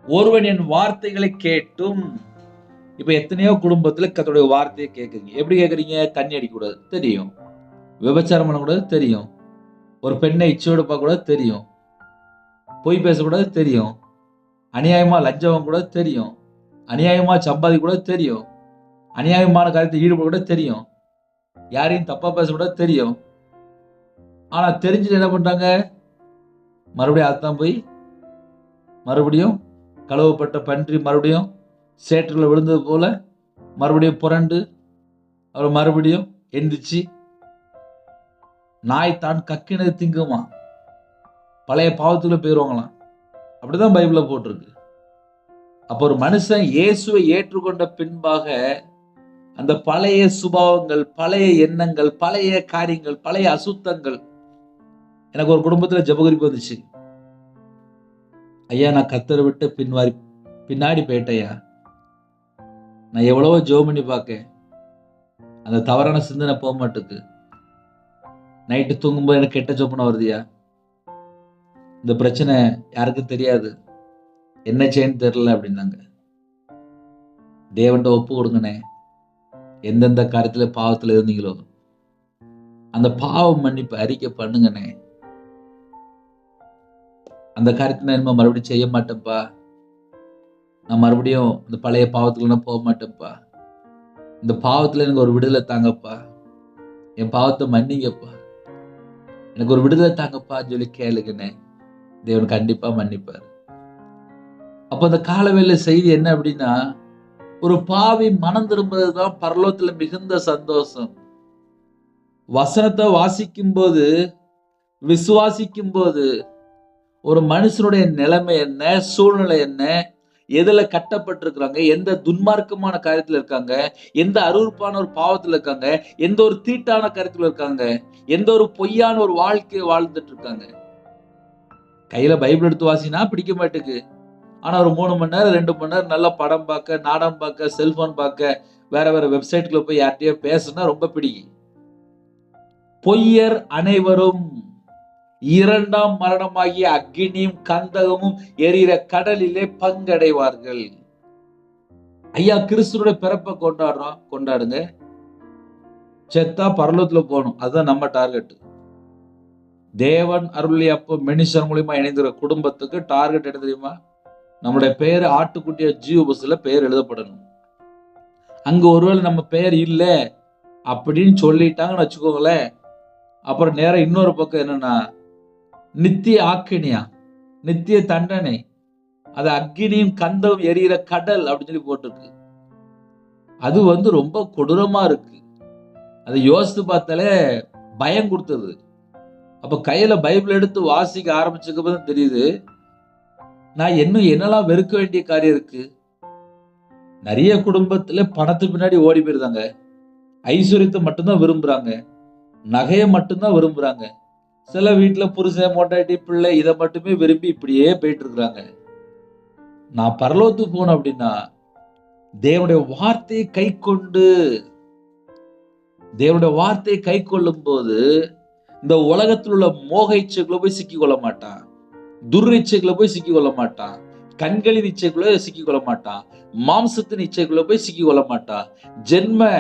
ஒருவன் என் வார்த்தைகளை கேட்டும். இப்ப எத்தனையோ குடும்பத்துல கர்த்தருடைய வார்த்தையை கேட்குறீங்க. எப்படி கேட்குறீங்க? தண்ணி அடிக்கக்கூடாது தெரியும், விபச்சாரம் பண்ணக்கூடாது தெரியும், ஒரு பெண்ணை இச்சையோடு பார்க்கக்கூடாது தெரியும், பொய் பேசக்கூடாது தெரியும், அநியாயமா லஞ்சம் கூட தெரியும், அநியாயமா சம்பாதிக்க கூட தெரியும், அநியாயமான காரியத்தை ஈடுபட கூட தெரியும், யாரையும் தப்பா பேசக்கூடாது தெரியும். ஆனா தெரிஞ்சுட்டு என்ன பண்றாங்க? மறுபடியும் அதுதான் போய் மறுபடியும் கழுவப்பட்ட பன்றி மறுபடியும் சேற்றில் விழுந்தது போல மறுபடியும் புரண்டு அவர் மறுபடியும் எந்திரிச்சு நாய் தான் கக்கினது திங்குமா, பழைய பாவத்துக்குள்ள போயிருவாங்களாம். அப்படிதான் பைபிள்ல போட்டிருக்கு. அப்போ ஒரு மனுஷன் இயேசுவை ஏற்றுக்கொண்ட பின்பாக அந்த பழைய சுபாவங்கள், பழைய எண்ணங்கள், பழைய காரியங்கள், பழைய அசுத்தங்கள். எனக்கு ஒரு குடும்பத்துல ஜெபகுறிப்பு வந்துச்சு. ஐயா, நான் கர்த்தரை விட்டு பின்னாடி போயிட்டேயா. நான் எவ்வளவோ ஜெபம் பண்ணி பார்க்கேன், அந்த தவறான சிந்தனை போக மாட்டுக்கு. நைட்டு தூங்கும்போது எனக்கு கெட்ட சொப்பனம் வருதுயா. இந்த பிரச்சனை யாருக்கும் தெரியாது, என்ன செய்யன்னு தெரியல அப்படின்னாங்க. தேவன்கிட்ட ஒப்பு கொடுங்கண்ணே. எந்தெந்த காரியத்துல பாவத்துல இருந்தீங்களோ அந்த பாவ மன்னிப்பு அறிக்கை பண்ணுங்கண்ணே. அந்த காரியத்தை நான் இனிமே மறுபடியும் செய்ய மாட்டேன்ப்பா. நான் மறுபடியும் இந்த பழைய பாவத்துல நான் போக மாட்டேன்ப்பா. இந்த பாவத்துல எனக்கு ஒரு விடுதலை தாங்கப்பா. என் பாவத்தை மன்னிங்கப்பா. எனக்கு ஒரு விடுதலை தாங்கப்பான்னு சொல்லி கேளுங்கண்ணே. தேவன் கண்டிப்பா மன்னிப்பார். அப்ப அந்த காலவேளை செய்தி என்ன அப்படின்னா, ஒரு பாவி மனம் திரும்புறதுதான் பரலோகத்துல மிகுந்த சந்தோஷம். வசனத்தை வாசிக்கும் போது, விசுவாசிக்கும் போது ஒரு மனுஷனுடைய நிலைமை என்ன, சூழ்நிலை என்ன, எதுல கட்டப்பட்டிருக்கிறாங்க, எந்த துன்மார்க்கமான காரியத்துல இருக்காங்க, எந்த அருவருப்பான ஒரு பாவத்துல இருக்காங்க, எந்த ஒரு தீட்டான காரியத்துல இருக்காங்க, எந்த ஒரு பொய்யான ஒரு வாழ்க்கையை வாழ்ந்துட்டு இருக்காங்க. கையில பைபிள் எடுத்து வாசினா பிடிக்க மாட்டேங்குது. ஆனா ஒரு 3 மணி நேரம் 2 மணி நேரம் நல்லா படம் பார்க்க, நாடகம் பார்க்க, செல்போன் பார்க்க, வேற வேற வெப்சைட்ல போய் யார்கிட்டயோ பேசுனா ரொம்ப பிடிக்கும். பொய்யர் அனைவரும் இரண்டாம் மரணமாகிய அக்கினியும் கந்தகமும் எரிகிற கடலிலே பங்கடைவார்கள். ஐயா, கிறிஸ்துவோட பிறப்பை கொண்டாடுங்க. செத்தா பரலோகத்துல போகணும், அதுதான் நம்ம டார்கெட். தேவன் அருளிய அப்போ மினிஸ்டர் மூலியமா இணைந்துற குடும்பத்துக்கு டார்கெட் என்ன தெரியுமா? நம்முடைய பெயர் ஆட்டுக்குட்டிய ஜீவ புஸ்தகத்துல பெயர் எழுதப்படணும். அங்க ஒருவேளை நம்ம பெயர் இல்ல அப்படின்னு சொல்லிட்டாங்கன்னு வச்சுக்கோங்களேன், அப்புறம் நேரம் இன்னொரு பக்கம் என்னன்னா, நித்திய ஆக்கினியா, நித்திய தண்டனை, அது அக்கினியும் கந்தவும் எரியிற கடல் அப்படின்னு சொல்லி போட்டிருக்கு. அது ரொம்ப கொடூரமா இருக்கு. அதை யோசித்து பார்த்தாலே பயம் கொடுத்தது. அப்ப கையில பைபிள் எடுத்து வாசிக்க ஆரம்பிச்சதுக்கு தெரியுது, நான் என்னெல்லாம் வெறுக்க வேண்டிய காரியம் இருக்கு. நிறைய குடும்பத்துல பணத்துக்கு பின்னாடி ஓடி போயிருந்தாங்க. ஐஸ்வர்யத்தை மட்டும்தான் விரும்புறாங்க, நகையை மட்டும்தான் விரும்புறாங்க. சில வீட்டுல புருஷன், மொட்டாட்டி, பிள்ளை இதை மட்டுமே விரும்பி இப்படியே போயிட்டு இருக்கிறாங்க. நான் பரலோகத்துக்கு போனேன் அப்படின்னா தேவனுடைய வார்த்தையை கை கொண்டு, தேவனுடைய வார்த்தையை கை கொள்ளும் போது இந்த உலகத்தில் உள்ள மோக இச்சைக்குள்ள போய் சிக்கிக் கொள்ள மாட்டான், துர் இச்சைக்குள்ள போய் சிக்கிக் கொள்ள மாட்டான், கண்களின் இச்சைக்குள்ள சிக்கிக் கொள்ள மாட்டான், மாம்சத்தின் இச்சைக்குள்ள போய் சிக்கிக் கொள்ள மாட்டான், ஜென்ம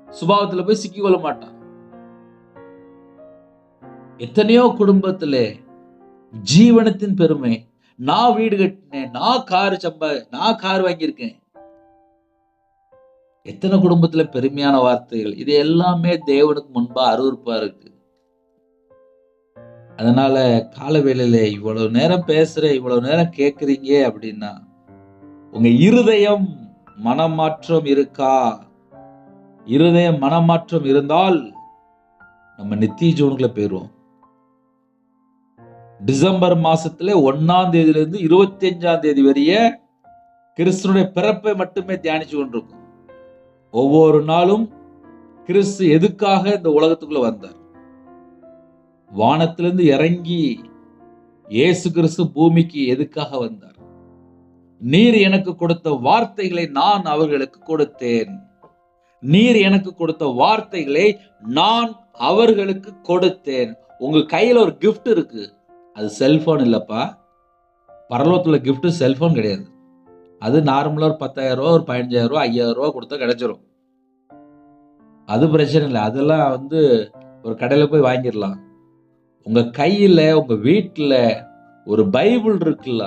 சுபாவத்துல போய் சிக்கிக் கொள்ள மாட்டான். எத்தனையோ குடும்பத்துல ஜீவனத்தின் பெருமை, நான் வீடு கட்டினேன், நான் கார் வாங்கியிருக்கேன். எத்தனை குடும்பத்துல பெருமையான வார்த்தைகள். இது எல்லாமே தேவனுக்கு முன்பா அருவருப்பா இருக்கு. அதனால காலவேளையில இவ்வளவு நேரம் பேசுற, இவ்வளவு நேரம் கேட்குறீங்க அப்படின்னா உங்க இருதயம் மனமாற்றம் இருக்கா? இருதயம் மனமாற்றம் இருந்தால் நம்ம நித்திய ஜீவனுக்குள்ள போயிருவோம். டிசம்பர் மாசத்துல 1ஆம் தேதியில இருந்து 25ஆம் தேதி வரைய கிறிஸ்துனுடைய பிறப்பை மட்டுமே தியானிச்சு கொண்டிருக்கும். ஒவ்வொரு நாளும் கிறிஸ்து எதுக்காக இந்த உலகத்துக்குள்ள வந்தார், வானத்திலிருந்து இறங்கி இயேசு கிறிஸ்து பூமிக்கு எதுக்காக வந்தார்? நீர் எனக்கு கொடுத்த வார்த்தைகளை நான் அவர்களுக்கு கொடுத்தேன். நீர் எனக்கு கொடுத்த வார்த்தைகளை நான் அவர்களுக்கு கொடுத்தேன். உங்க கையில ஒரு கிஃப்ட் இருக்கு, அது செல்போன் இல்லப்பா. பரலோகத்துல கிஃப்ட் செல்போன் கிடையாது. அது நார்மலா ஒரு 10,000 ரூபா, ஒரு 15,000 ரூபா, 5,000 ரூபா கொடுத்தா கிடைச்சிரும். அது பிரச்சனை இல்லை, அதெல்லாம் ஒரு கடையில போய் வாங்கிடலாம். உங்க கையில உங்க வீட்டுல ஒரு பைபிள் இருக்குல்ல,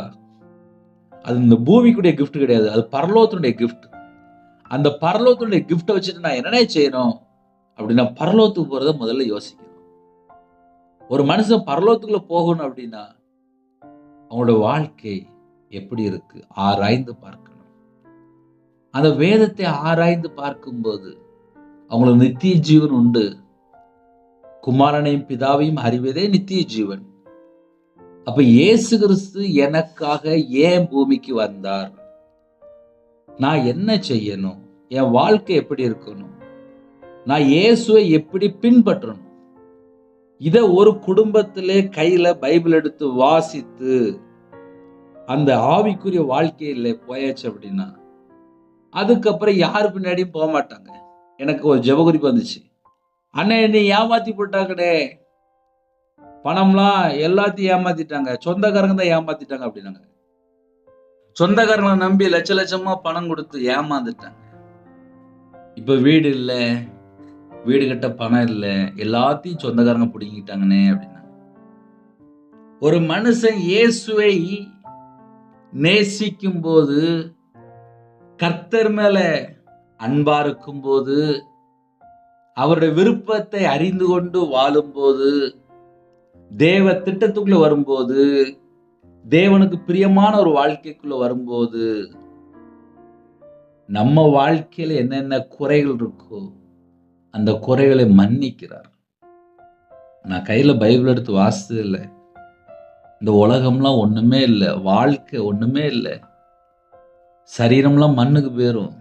அது இந்த பூமிக்குடைய கிஃப்ட் கிடையாது, அது பரலோகத்தினுடைய கிஃப்ட். அந்த பரலோகத்தினுடைய கிஃப்டை வச்சுட்டு நான் என்னென்ன செய்யணும் அப்படின்னா, பரலோகத்துக்கு போறத முதல்ல யோசிக்கணும். ஒரு மனுஷன் பரலோகத்துக்குள்ள போகணும் அப்படின்னா அவங்களோட வாழ்க்கை, எப்படி இருக்கு? ஆராய்ந்து பார்க்கணும். அந்த வேதத்தை ஆராய்ந்து பார்க்கும்போது அவங்களுக்கு நித்திய ஜீவன் உண்டு. குமாரனையும் பிதாவையும் அறிவதே நித்திய ஜீவன். அப்ப இயேசு கிறிஸ்து எனக்காக ஏன் பூமிக்கு வந்தார்? நான் என்ன செய்யணும்? என் வாழ்க்கை எப்படி இருக்கணும்? நான் இயேசுவை எப்படி பின்பற்றணும்? இத ஒரு குடும்பத்திலே கையில பைபிள் எடுத்து வாசித்து அந்த ஆவிக்குரிய வாழ்க்கையில போயாச்சு அப்படின்னா, அதுக்கப்புறம் யாரு பின்னாடியும் போக மாட்டாங்க. எனக்கு ஒரு ஜெபகுறிப்பு வந்துச்சு. அண்ணே என்னை ஏமாத்தி போட்டாங்கடே, பணம்லாம் எல்லாத்தையும் ஏமாத்திட்டாங்க, சொந்தக்காரங்க தான் ஏமாத்திட்டாங்க அப்படின்னாங்க. சொந்தக்காரங்களை நம்பி லட்ச லட்சமா பணம் கொடுத்து ஏமாந்துட்டாங்க. இப்ப வீடு இல்ல, வீடு கட்ட பணம் இல்ல, எல்லாத்தையும் சொந்தக்காரங்க பிடிங்கிட்டாங்கன்னே அப்படின்னாங்க. ஒரு மனுஷன் இயேசுவை நேசிக்கும் போது, கர்த்தர் மேல அன்பா இருக்கும் போது, அவருடைய விருப்பத்தை அறிந்து கொண்டு வாழும்போது, தேவ திட்டத்துக்குள்ள வரும்போது, தேவனுக்கு பிரியமான ஒரு வாழ்க்கைக்குள்ள வரும்போது, நம்ம வாழ்க்கையில என்னென்ன குறைகள் இருக்கோ அந்த குறைகளை மன்னிக்கிறார். நான் கையில பைபிள் எடுத்து வாசிச்சது இல்லை. இந்த உலகம்லாம் ஒண்ணுமே இல்லை, வாழ்க்கை ஒண்ணுமே இல்லை, சரீரம்லாம் மண்ணுக்கு போயிரும்,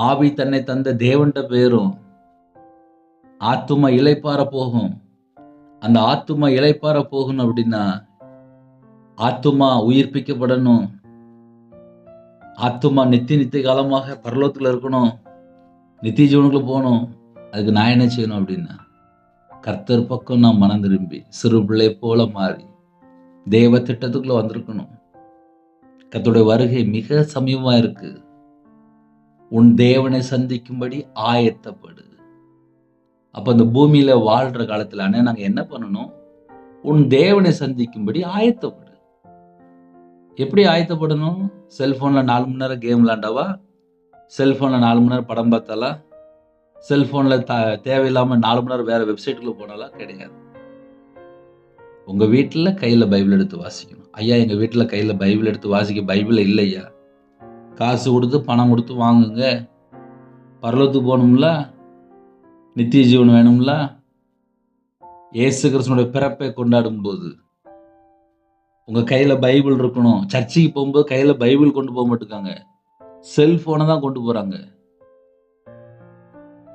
ஆவி தன்னை தந்த தேவன்கிட்ட போயிரும், ஆத்துமா இளைப்பாற போகும். அந்த ஆத்துமா இளைப்பாற போகணும் அப்படின்னா ஆத்துமா உயிர்ப்பிக்கப்படணும், ஆத்துமா நித்திய காலமாக பரலோகத்துல இருக்கணும், நித்திய ஜீவனுக்குள்ள போகணும். அதுக்கு நான் என்ன செய்யணும் அப்படின்னா, கர்த்தர் பக்கம் நான் மனம் திரும்பி சிறு பிள்ளை போல மாறி தேவ திட்டத்துக்குள்ள வந்திருக்கணும். கர்த்தருடைய வருகை மிக சமீபமா இருக்கு. உன் தேவனை சந்திக்கும்படி ஆயத்தப்படு. அப்ப இந்த பூமியில வாழ்ற காலத்துல அண்ணே நாங்க என்ன பண்ணணும்? உன் தேவனை சந்திக்கும்படி ஆயத்தப்படு. எப்படி ஆயத்தப்படணும்? செல்போன்ல 4 மணி நேரம் கேம் விளையாண்டவா? செல்போன்ல 4 மணி நேரம் படம் பார்த்தாலா? செல்போன்ல தேவையில்லாம 4 மணி நேரம் வேற வெப்சைட்டுக்குள்ள போனாலா? கிடையாது. உங்க வீட்டுல கையில பைபிள் எடுத்து வாசிக்கணும். ஐயா எங்க வீட்டுல கையில பைபிள் எடுத்து வாசிக்க பைபிள் இல்லையா? காசு கொடுத்து பணம் கொடுத்து வாங்குங்க. பரலோகத்துக்கு போகணும்ல, நித்திய ஜீவன் வேணும்ல. இயேசு கிறிஸ்துவினுடைய பிறப்பை கொண்டாடும் போது உங்க கையில பைபிள் இருக்கணும். சர்ச்சுக்கு போகும்போது கையில பைபிள் கொண்டு போக மாட்டுக்காங்க, செல்போனை தான் கொண்டு போறாங்க.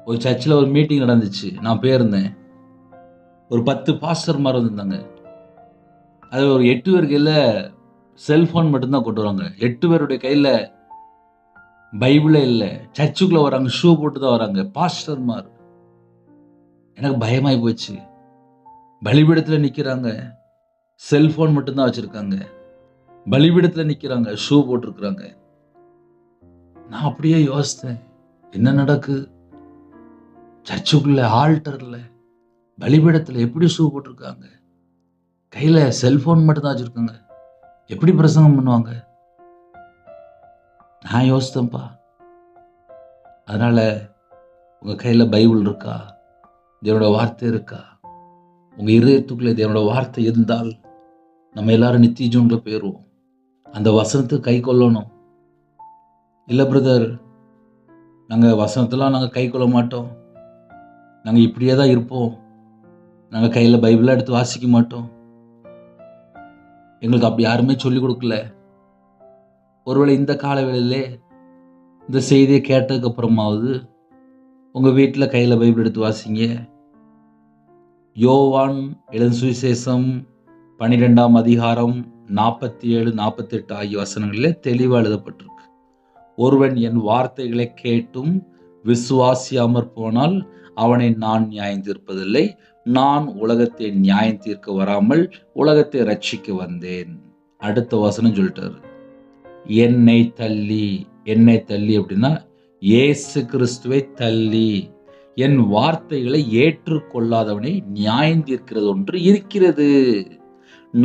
ஒரு சர்ச்சில் ஒரு மீட்டிங் நடந்துச்சு, நான் போயிருந்தேன். ஒரு 10 பாஸ்டர்மார் வந்திருந்தாங்க. அது ஒரு 8 பேர் கையில செல்போன் மட்டும்தான் கொண்டு வராங்க. 8 பேருடைய கையில பைபிளே இல்லை. சர்ச்சுக்குள்ள வராங்க, ஷூ போட்டு தான் வராங்க பாஸ்டர்மார். எனக்கு பயமாய் போச்சு. பலிபீடத்துல நிக்கிறாங்க, செல்போன் மட்டும்தான் வச்சிருக்காங்க. பலிபீடத்துல நிக்கிறாங்க, ஷூ போட்டிருக்கிறாங்க. நான் அப்படியே யோசித்தேன், என்ன நடக்கு? சர்ச்சுக்குள்ள ஆல்டர்ல பலிபீடத்துல எப்படி ஷூ போட்டிருக்காங்க, கையில செல்போன் மட்டும்தான் வச்சிருக்காங்க, எப்படி பிரசங்கம் பண்ணுவாங்க? நான் யோசித்தேன்ப்பா. அதனால உங்க கையில பைபிள் இருக்கா? தேவனோட வார்த்தை இருக்கா? உங்க இதயத்துக்குள்ள தேவனோட வார்த்தை இருந்தால் நம்ம எல்லாரும் நித்திய ஜீவனுக்குள்ள போயிடுவோம். அந்த வசனத்தை கை கொள்ளணும். இல்லை பிரதர், நாங்கள் வசனத்தெல்லாம் நாங்கள் கை கொள்ள மாட்டோம், நாங்கள் இப்படியே தான் இருப்போம், நாங்கள் கையில் பைபிளாக எடுத்து வாசிக்க மாட்டோம், எங்களுக்கு அப்படி யாருமே சொல்லிக் கொடுக்கல. ஒருவேளை இந்த காலவேளையிலே இந்த செய்தியை கேட்டதுக்கு அப்புறமாவது உங்கள் வீட்டில் கையில் பைபிள் எடுத்து வாசிங்க. யோவான் எழுதின சுவிசேஷம் 12ஆம் அதிகாரம் 47, 48 ஆகிய வசனங்களிலே தெளிவாக எழுதப்பட்டிருக்கு. ஒருவன் என் வார்த்தைகளை கேட்டும் விசுவாசியாமற் போனால் அவனை நான் நியாயம் தீர்ப்பதில்லை. நான் உலகத்தை நியாயம் தீர்க்க வராமல் உலகத்தை ரட்சிக்க வந்தேன். அடுத்த வசனம் சொல்லிட்டாரு, என்னை தள்ளி. என்னை தள்ளி அப்படின்னா இயேசு கிறிஸ்துவை தள்ளி என் வார்த்தைகளை ஏற்றுக்கொள்ளாதவனை நியாயம் தீர்க்கிறது ஒன்று இருக்கிறது.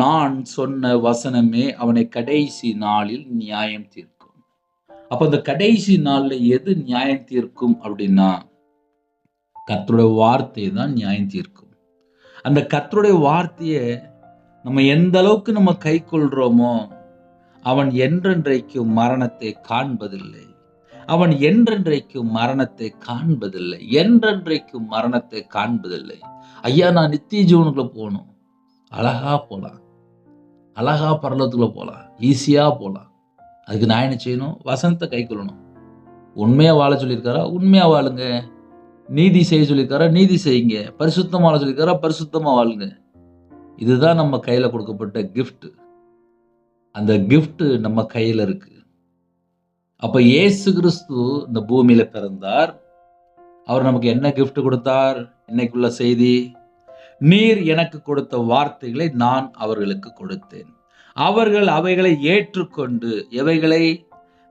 நான் சொன்ன வசனமே அவனை கடைசி நாளில் நியாயம் தீர்க்கும். அப்ப அந்த கடைசி நாள்ல எது நியாயம் தீர்க்கும் அப்படின்னா கர்த்தருடைய வார்த்தை தான் நியாயம் தீர்க்கும். அந்த கர்த்தருடைய வார்த்தையை நம்ம எந்த அளவுக்கு நம்ம கை கொள்றோமோ அவன் என்றென்றைக்கும் மரணத்தை காண்பதில்லை. அவன் என்றென்றைக்கும் மரணத்தை காண்பதில்லை. என்றென்றைக்கும் மரணத்தை காண்பதில்லை. ஐயா, நான் நித்திய ஜீவனுக்குள்ள போகணும். அழகா போலாம். அழகா பரலோகத்துக்குள்ள போலாம். ஈஸியா போலாம். அதுக்கு நான் என்ன செய்யணும்? வசனத்தை கை கொள்ளணும். உண்மையா வாழ சொல்லியிருக்காரா? உண்மையா வாழுங்க. நீதி செய்ய சொல்லியிருக்காரா? நீதி செய்யுங்க. பரிசுத்தமா வாழ சொல்லியிருக்காரா? பரிசுத்தமா வாழுங்க. இதுதான் நம்ம கையில கொடுக்கப்பட்ட கிஃப்ட். அந்த கிஃப்ட் நம்ம கையில இருக்கு. அப்ப இயேசு கிறிஸ்து இந்த பூமியில பிறந்தார். அவர் நமக்கு என்ன கிஃப்ட் கொடுத்தார்? இன்னைக்குள்ள செய்தி, நீர் எனக்கு கொடுத்த வார்த்தைகளை நான் அவர்களுக்கு கொடுத்தேன். அவர்கள் அவைகளை ஏற்றுக்கொண்டு, எவைகளை?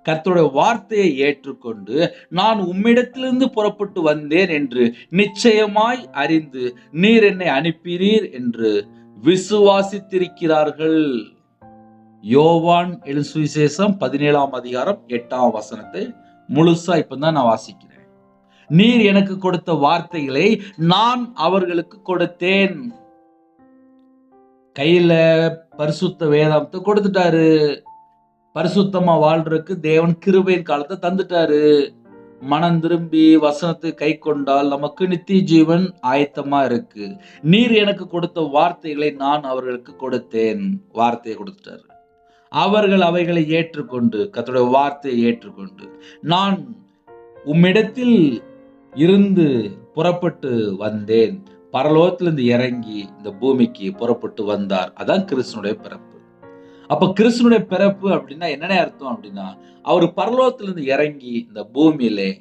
கர்த்தருடைய வார்த்தையை ஏற்றுக்கொண்டு, நான் உம்மிடத்திலிருந்து புறப்பட்டு வந்தேன் என்று நிச்சயமாய் அறிந்து நீர் என்னை அனுப்பினீர் என்று விசுவாசித்திருக்கிறார்கள். யோவான் எழுதின சுவிசேஷம் 17ஆம் அதிகாரம் 8ஆம் வசனத்தை முழுசா இப்பதான் நான் வாசிக்கிறேன். நீர் எனக்கு கொடுத்த வார்த்தைகளை நான் அவர்களுக்கு கொடுத்தேன். கையில பரிசுத்த வேதாந்தத்தை கொடுத்துட்டாரு. பரிசுத்தமா வாழ்றதுக்கு தேவன் கிருபையின் காலத்தை தந்துட்டாரு. மனம் திரும்பி வசனத்தை கை கொண்டால் நமக்கு நித்திய ஜீவன் ஆயத்தமா இருக்கு. நீர் எனக்கு கொடுத்த வார்த்தைகளை நான் அவர்களுக்கு கொடுத்தேன். வார்த்தையை கொடுத்துட்டாரு. அவர்கள் அவைகளை ஏற்றுக்கொண்டு, கர்த்தருடைய வார்த்தையை ஏற்றுக்கொண்டு, நான் உம்மிடத்தில் இருந்து புறப்பட்டு வந்தேன். பரலோகத்திலிருந்து இறங்கி இந்த பூமிக்கு புறப்பட்டு வந்தார். அதான் கிறிஸ்துனுடைய பிறப்பு. அப்ப கிறிஸ்துனுடைய பிறப்பு அப்படின்னா என்னென்ன அர்த்தம் அப்படின்னா, அவர் பரலோகத்திலிருந்து இறங்கி இந்த பூமியிலே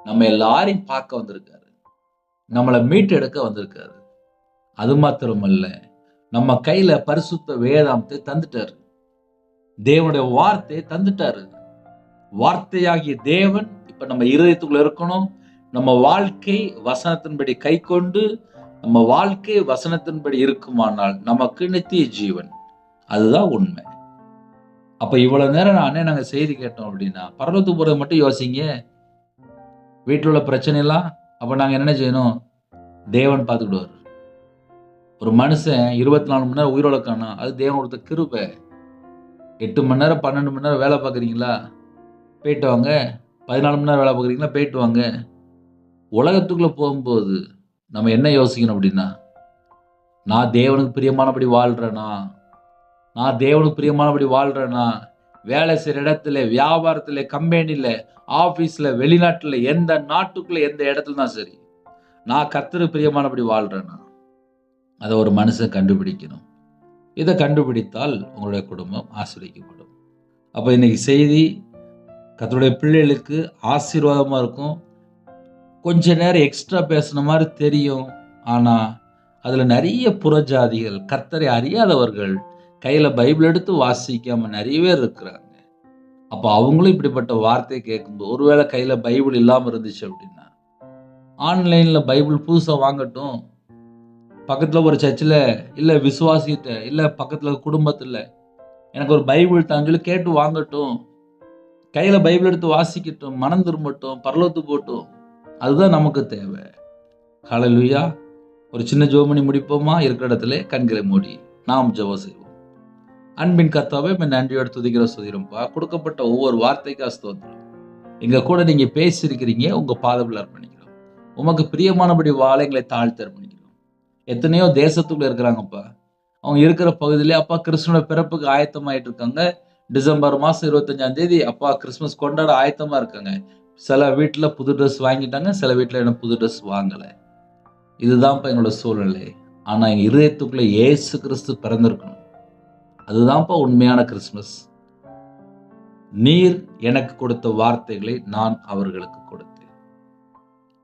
நம்ம எல்லாரையும் பார்க்க வந்திருக்காரு. நம்மளை மீட்டெடுக்க வந்திருக்காரு. அது மாத்திரமல்ல, நம்ம கையில பரிசுத்த வேதாந்தத்தை தந்துட்டாரு. தேவனுடைய வார்த்தையை தந்துட்டாரு. வார்த்தையாகிய தேவன் இப்ப நம்ம இருதயத்துக்குள்ள இருக்கணும். நம்ம வாழ்க்கை வசனத்தின்படி கை கொண்டு நம்ம வாழ்க்கை வசனத்தின்படி இருக்குமானால் நமக்கு நித்திய ஜீவன். அதுதான் உண்மை. அப்ப இவ்வளவு நேரம் நாங்க செய்தி கேட்டோம் அப்படின்னா, பரலோகத்துக்கு போறது மட்டும் யோசிங்க. வீட்டில் உள்ள பிரச்சனை எல்லாம் அப்ப நாங்க என்ன செய்யணும்? தேவன் பார்த்துக்கிடுவார். ஒரு மனுஷன் 24 மணி நேரம் உயிரோட காணும், அது தேவன் கொடுத்த கிருபை. 8 மணி நேரம் 12 மணி நேரம் வேலை பார்க்குறீங்களா? போயிட்டு வாங்க. 14 மணி நேரம் வேலை பார்க்குறீங்களா? போயிட்டு வாங்க. உலகத்துக்குள்ள போகும்போது நம்ம என்ன யோசிக்கணும் அப்படின்னா, நான் தேவனுக்கு பிரியமானபடி வாழ்றேனா? நான் தேவனுக்கு பிரியமானபடி வாழ்றேனா? வேலை செய்கிற இடத்துல, வியாபாரத்தில், கம்பெனியில், ஆஃபீஸில், வெளிநாட்டில், எந்த நாட்டுக்குள்ள எந்த இடத்துல தான் சரி, நான் கர்த்தருக்கு பிரியமானபடி வாழ்றேனா? அதை ஒரு மனுஷன் கண்டுபிடிக்கணும். இதை கண்டுபிடித்தால் உங்களுடைய குடும்பம் ஆசீர்வதிக்கப்படும். அப்போ இன்னைக்கு செய்தி கர்த்தருடைய பிள்ளைகளுக்கு ஆசீர்வாதமாக இருக்கும். கொஞ்ச நேரம் எக்ஸ்ட்ரா பேசுன மாதிரி தெரியும். ஆனால் அதில் நிறைய புறஜாதிகள், கர்த்தரை அறியாதவர்கள், கையில் பைபிள் எடுத்து வாசிக்காம நிறைய பேர் இருக்கிறாங்க. அப்போ அவங்களும் இப்படிப்பட்ட வார்த்தையை கேட்கும்போது, ஒருவேளை கையில் பைபிள் இல்லாமல் இருந்துச்சு அப்படின்னா, ஆன்லைனில் பைபிள் புதுசாக வாங்கட்டும். பக்கத்தில் ஒரு சர்ச்சில் இல்லை விசுவாசிகிட்ட இல்லை பக்கத்தில் குடும்பத்தில் எனக்கு ஒரு பைபிள் தான் சொல்லி கேட்டு வாங்கட்டும். கையில் பைபிள் எடுத்து வாசிக்கட்டும், மனம் திரும்பட்டும், பரலோகத்துக்கு போட்டும். அதுதான் நமக்கு தேவை. ஹல்லேலூயா. ஒரு சின்ன ஜெபம் பண்ணி முடிப்போமா? இருக்கிற இடத்துல கண்களை மூடி நாம் ஜெபம் செய்வோம். அன்பின் கர்த்தாவே, நன்றியோடு துதிக்கிற சுதிரம்பா. கொடுக்கப்பட்ட ஒவ்வொரு வார்த்தைக்கா ஸ்தோத்திரம். எங்க கூட நீங்க பேசியிருக்கிறீங்க. உங்க பாதத்தில் அர்ப்பணிக்கிறோம். உமக்கு பிரியமானபடி வாழ எங்களை தாழ்த்தி அர்ப்பணிக்கிறோம். எத்தனையோ தேசத்துக்குள்ள இருக்கிறாங்கப்பா. அவங்க இருக்கிற பகுதியிலே அப்பா கிறிஸ்துவோட பிறப்புக்கு ஆயத்தமாயிட்டு இருக்காங்க. டிசம்பர் மாசம் 25ஆம் தேதி அப்பா கிறிஸ்துமஸ் கொண்டாட ஆயத்தமா இருக்காங்க. சில வீட்டுல புது ட்ரெஸ் வாங்கிட்டாங்க, சில வீட்டுல என்ன புது ட்ரெஸ் வாங்கல. இதுதான்ப்பா என்னோட சூழ்நிலை. ஆனா எங்க இதயத்துக்குள்ள இயேசு கிறிஸ்து பிறந்திருக்கணும். அதுதான்ப்பா உண்மையான கிறிஸ்துமஸ். நீர் எனக்கு கொடுத்த வார்த்தைகளை நான் அவர்களுக்கு கொடுத்தேன்.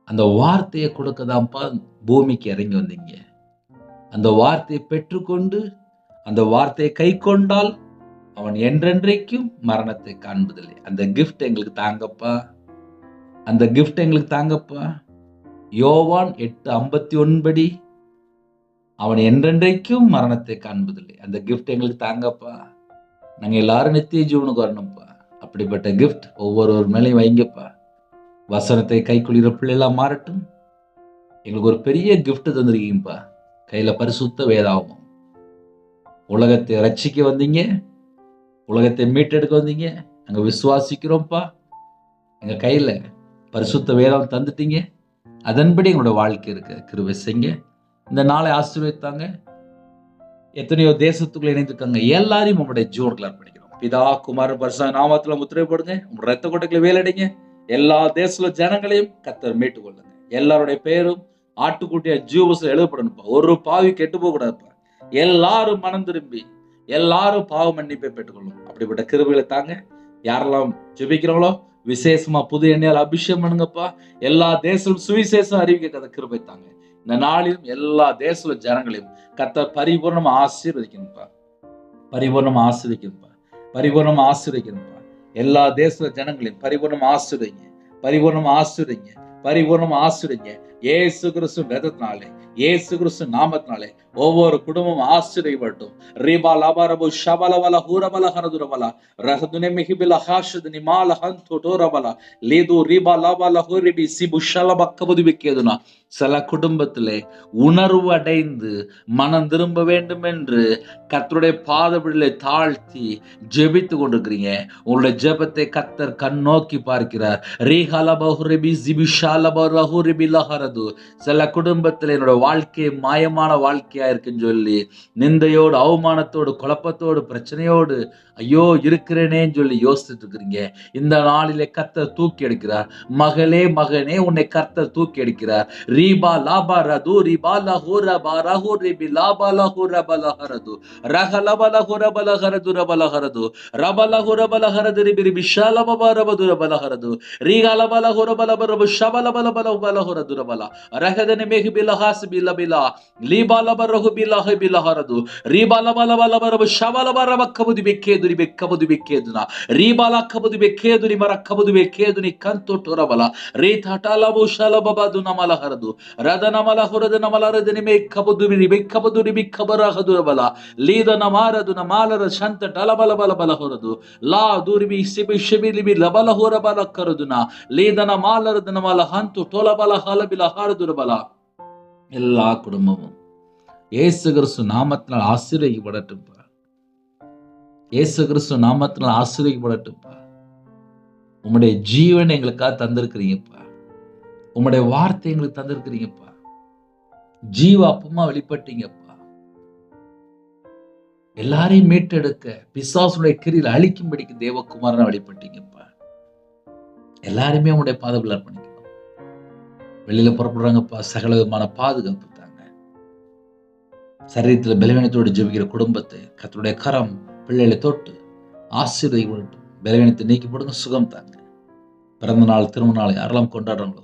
அந்த வார்த்தையை கொடுக்கதான்ப்பா பூமிக்கு இறங்கி வந்தீங்க. அந்த வார்த்தையை பெற்றுக்கொண்டு அந்த வார்த்தையை கை கொண்டால் அவன் என்றென்றைக்கும் மரணத்தை காண்பதில்லை. அந்த கிஃப்ட் எங்களுக்கு தாங்கப்பா. அந்த கிஃப்ட் எங்களுக்கு தாங்கப்பா. யோவான் 8:51 படி அவன் என்றென்றைக்கும் மரணத்தை காண்பதில்லை. அந்த கிஃப்ட் எங்களுக்கு தாங்கப்பா. நாங்க எல்லாரும் நித்திய ஜீவனுக்கு வரணும்ப்பா. அப்படிப்பட்ட கிஃப்ட் ஒவ்வொரு மேலையும் வைங்கப்பா. வசனத்தை கைக்குள்ளிற பிள்ளைலாம் மாறட்டும். எங்களுக்கு ஒரு பெரிய கிஃப்ட் தந்திருக்கீங்கப்பா. கையில பரிசுத்த வேதாகமம். உலகத்தை ரட்சிக்க வந்தீங்க, உலகத்தை மீட்டெடுக்க வந்தீங்க. நாங்க விசுவாசிக்கிறோம்ப்பா. எங்க கையில பரிசுத்த வேதம் தந்துட்டீங்க. அதன்படி எங்களோட வாழ்க்கை இருக்கு. கிருபை செய்யுங்க. இந்த நாளை ஆசீர்வதித்தாங்க. எத்தனையோ தேசத்துக்குள்ள இணைந்திருக்காங்க. எல்லாரையும் உங்களுடைய ஜீவனுக்குள்ள அர்ப்பணிக்கிறோம். பிதா, குமாரன், பரிசுத்த நாமத்துல முத்திரை போடுங்க. உங்க ரத்த கொட்டைகளை வேலடிங்க. எல்லா தேச ஜனங்களையும் கர்த்தர் மீட்டுக் கொள்ளுங்க. எல்லாருடைய பேரும் ஆட்டுக்குட்டியா ஜீவபுஸ்தகத்துல எழுதப்படணும்ப்பா. ஒரு பாவி கெட்டு போக கூடாதுப்பா. எல்லாரும் மனம் திரும்பி எல்லாரும் பாவ மன்னிப்பை பெற்றுக்கொள்ளும். அப்படிப்பட்ட கிருபைகளை தாங்க. யாரெல்லாம் ஜெபிக்கிறவங்களோ விசேஷமா புது எண்ணெயால் அபிஷேகம் பண்ணுங்கப்பா. எல்லா தேசம் சுவிசேஷம் அறிவிக்க கிருபை தாங்க. இந்த நாளிலும் எல்லா தேச ஜனங்களையும் கர்த்தர் பரிபூர்ணமா ஆசீர்வதிக்கணும்ப்பா. பரிபூர்ணமா ஆசீர்வதிக்கணும்ப்பா. பரிபூர்ணமா ஆசீர்வதிக்கணும்ப்பா. எல்லா தேச ஜனங்களையும் பரிபூர்ணமா ஆசீர்வதிங்க. பரிபூர்ணமா ஆசீர்வதிங்க. பரிபூர்ணமா ஆசீர்வதிங்க. இயேசு கிறிஸ்து ரத்தத்தினாலே, இயேசு கிறிஸ்து நாமத்தினாலே ஒவ்வொரு குடும்பமும் ஆசீர்வதிக்கப்படட்டும். ரீபா லபரபு ஷபலவல ஹூரபல ஹரதுரபல ரஹதுனே மிஹிபில ஹாஷதுனி மால ஹந்து டோரபல லீது ரீபா லபல ஹூரிபி சிபு ஷலப கபதுபிக்கேதுனா. சில குடும்பத்திலே உணர்வு அடைந்து மனம் திரும்ப வேண்டும் என்று கர்த்தருடைய பாதபிடலை தாழ்த்தி ஜெபித்து கொண்டிருக்கிறீங்க. உங்களுடைய ஜெபத்தை கர்த்தர் கண் நோக்கி பார்க்கிறார். ரீஹலபஹுரிபி ஜிபிஷாலபஹுரிபி லஹரது. சில குடும்பத்தில் என்னோட வாழ்க்கை மாயமான வாழ்க்கையா இருக்குன்னு சொல்லி நிந்தையோடு, அவமானத்தோடு, குழப்பத்தோடு, பிரச்சனையோடு ஐயோ இருக்கிறேனேன்னு சொல்லி யோசிச்சுட்டு இருக்கிறீங்க. இந்த நாளிலே கர்த்தர் தூக்கி எடுக்கிறார். மகளே, மகனே, உன்னை கர்த்தர் தூக்கி எடுக்கிறார். ரீபா லாபா ரது ரீபா லஹூர பாரஹூ ரிபி லாபா லஹூர பலஹரது ரஹலபல ஹுரபல ஹரது ரபல ஹரது ரபல ஹுரபல ஹரது ரிபி ரிபி ஷலப ரபது ரபல ஹரது ரீகலபல ஹுரபல பரபு ஷபலபல பல பல ஹரது ரபல ரஹதனி மெஹிபில ஹாஸ்பில பிலா லீபால பரஹு பிலஹ பிலஹரது ரீபால பல பல பரபு ஷபல பரப கபுதி பெக்கேதுரி பெக்கபுதி பெக்கேதுனா ரீபால கபுதி பெக்கேதுரி மர கபுதி பெக்கேதுனி கந்தோ டோரபல ரீதாட்டலபு ஷலபபது நமல ஹரது ரதனமல ஹுரது நமல ரதனி மே கபுதி பெக்கபுதி பிக்கபரஹது ரபல ಲೀದನ ಮಾರದುನ ಮಾಲರ ಶಂತ ಟಲಬಲ ಬಲ ಬಲ ಹೊರದು ಲಾ ದೂರಿಬಿ ಸಿಬಿ ಶಿಬಿಲಿಬಿ ಲಬಲ ಹೊರ ಬಲ ಕರದುನ ಲೀದನ ಮಾಲರದನ ಮಲ ಹಂತು ಟೊಲಬಲ ಹಲಬಿಲ ಹಾರದುರ ಬಲ. எல்லா குடும்பமும் இயேசு கிறிஸ்து நாமத்தினால் ஆசீர்வதிக்கப்படட்டும்பா. இயேசு கிறிஸ்து நாமத்தினால் ஆசீர்வதிக்கப்படட்டும்பா. உம்முடைய ஜீவனை எங்களுக்காக தந்திருக்கிறீங்கப்பா. உம்முடைய வார்த்தை எங்களுக்கு தந்திருக்கிறீங்கப்பா. ஜீவ அப்பமா வெளிப்பட்டீங்கப்பா. எல்லாரையும் மீட்டெடுக்க பிசாசுடைய கிரியில் அழிக்கும்படிக்கு தேவகுமாரனை வெளிப்பட்டீங்கப்பா. எல்லாருமே உங்களுடைய பாதத்தில் அர்ப்பணிக்கணும். வெளியில புறப்படுறாங்கப்பா, சகல விதமான பாதுகாப்பு தாங்க. சரீரத்தில் பலவீனத்தோடு ஜெபிக்கிற குடும்பத்தை கர்த்தருடைய கரம் பிள்ளைகளை தொட்டு ஆசீர்வதிக்கட்டும். பலவீனத்தை நீக்கி போடுங்க, சுகம் தாங்க. பிறந்த நாள், திருமண நாள் யாரெல்லாம் கொண்டாடுறாங்களோ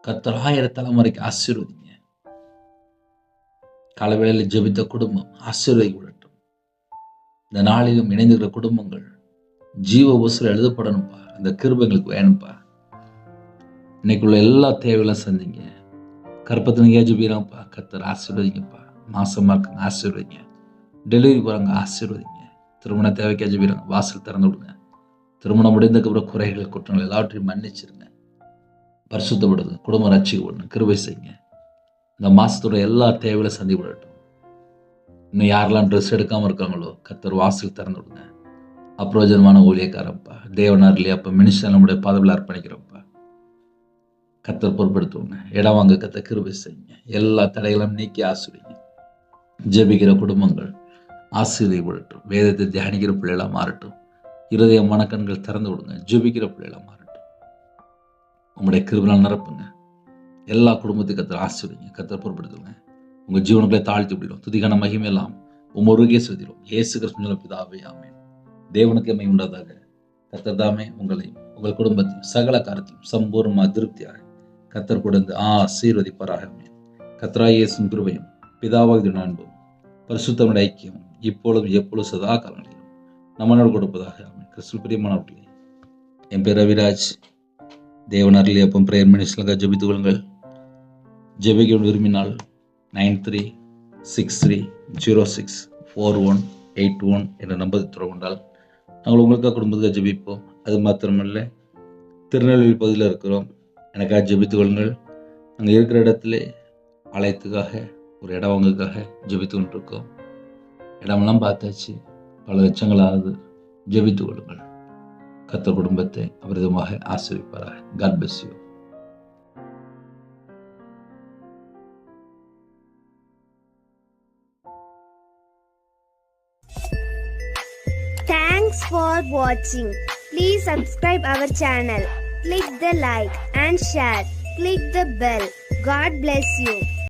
கர்த்தர் 1000 தலைமுறைக்கு ஆசீர்வதிங்க. காலவேளையில் ஜெபித்த குடும்பம் ஆசீர்வதிக்கப்படட்டும். இந்த நாளிலும் இணைந்துகிற குடும்பங்கள் ஜீவ உசுர எழுதப்படணும்ப்பா. அந்த கிருபை எங்களுக்கு வேணும்ப்பா. இன்னைக்குள்ள எல்லா தேவைகளும் சந்திங்க. கற்பத்தினங்க ஜெபிக்கிறாங்கப்பா, கர்த்தர் ஆசீர்வதிங்கப்பா. மாசமா இருக்காங்க, ஆசீர்வதிங்க. டெலிவரி போறாங்க, ஆசீர்வதிங்க. திருமண தேவைக்கா ஜெபிக்கிறாங்க, வாசல் திறந்து விடுங்க. திருமணம் முடிந்ததுக்கு அப்புறம் குறைகள், குற்றங்கள் எல்லாவற்றையும் மன்னிச்சிருங்க. பரிசுத்தப்படுங்க, குடும்பம் ரட்சிக்கப்படுங்க, கிருபை செய்யுங்க. இந்த மாசத்தோட எல்லா தேவைகளும் சந்திக்கப்படட்டும். இன்னும் யாரெல்லாம் ட்ரெஸ் எடுக்காம இருக்காங்களோ கர்த்தர் வாசல் திறந்து விடுங்க. அப்ரோஜனமான ஊழியக்காரப்பா, தேவனார் இல்லையா அப்ப மினிஸ்டர் நம்முடைய பாதவில் அர்ப்பணிக்கிறோம்ப்பா. கர்த்தர் பொறுப்படுத்துவோங்க. இடம் வாங்க கர்த்தர் கிருபை செய்யுங்க. எல்லா தடைகளும் நீக்கி ஆசீர்வதிங்க. ஜெபிக்கிற குடும்பங்கள் ஆசீர்வதிக்கப்படட்டும். வேதத்தை தியானிக்கிற பிள்ளைகளா மாறட்டும். இருதய மனக்கண்கள் திறந்து விடுங்க. ஜெபிக்கிற பிள்ளைகளா மாறட்டும். உங்களுடைய கிருபையால் நிரப்புங்க. எல்லா குடும்பத்தையும் கர்த்தர் ஆசீர்வதிங்க. கர்த்தர் பொறுப்படுத்துங்க. உங்க ஜீவனுக்களை தாழ்த்தி விடுகிறோம். துதிக்கான மகிமை எல்லாம் உமருகே செலுத்துகிறோம். இயேசு கிறிஸ்து பிதாவே, ஆமென். தேவனுக்கு மகிமை உண்டாதாக. கர்த்தர் தாமே உங்களையும் உங்கள் குடும்பத்தையும் சகல காரியத்தையும் சம்பூர்ணமாக திருப்தியாக கர்த்தர் கொடுத்து ஆசீர்வதிப்பாராக. ஆமென். கர்த்தராகிய இயேசுவின் கிருபையும் பிதாவாகிய அன்பும் பரிசுத்தமுடைய ஐக்கியம் இப்பொழுதும் எப்பொழுதும் சதா காலங்களிலும் நம்மளோடு கொடுப்பதாக. ஆமென். கிறிஸ்துவில் பிரியமானவர்களே, என் பேர் ரவிராஜ். தேவனாரிலே அப்பம் பிரேயர் மினிஸ்டருக்காக ஜெபித்துக் கொள்ளுங்கள். ஜெபிக்க விரும்பினால் 9363064181 என்ற நம்பரை தொடர்பு கொண்டால் நாங்கள் உங்களுக்காக குடும்பத்துக்காக ஜெபிப்போம். அது மாத்திரமல்ல, திருநெல்வேலி பகுதியில் இருக்கிறோம், எனக்காக ஜெபித்துக் கொள்ளுங்கள். நாங்கள் இருக்கிற இடத்துல ஆலயத்துக்காக ஒரு இடம் வாங்குறதுக்காக ஜெபித்து கொண்டிருக்கோம். இடமெல்லாம் பார்த்தாச்சு, பல லட்சங்கள் ஆகுது. ஜெபித்துக் கொள்ளுங்கள். கர்த்தர் குடும்பத்தை அபரிதமாக ஆசீர்வதிப்பாராக. God bless you.
Thanks for watching. Please subscribe our channel. Click the like and share. Click the bell. God bless you.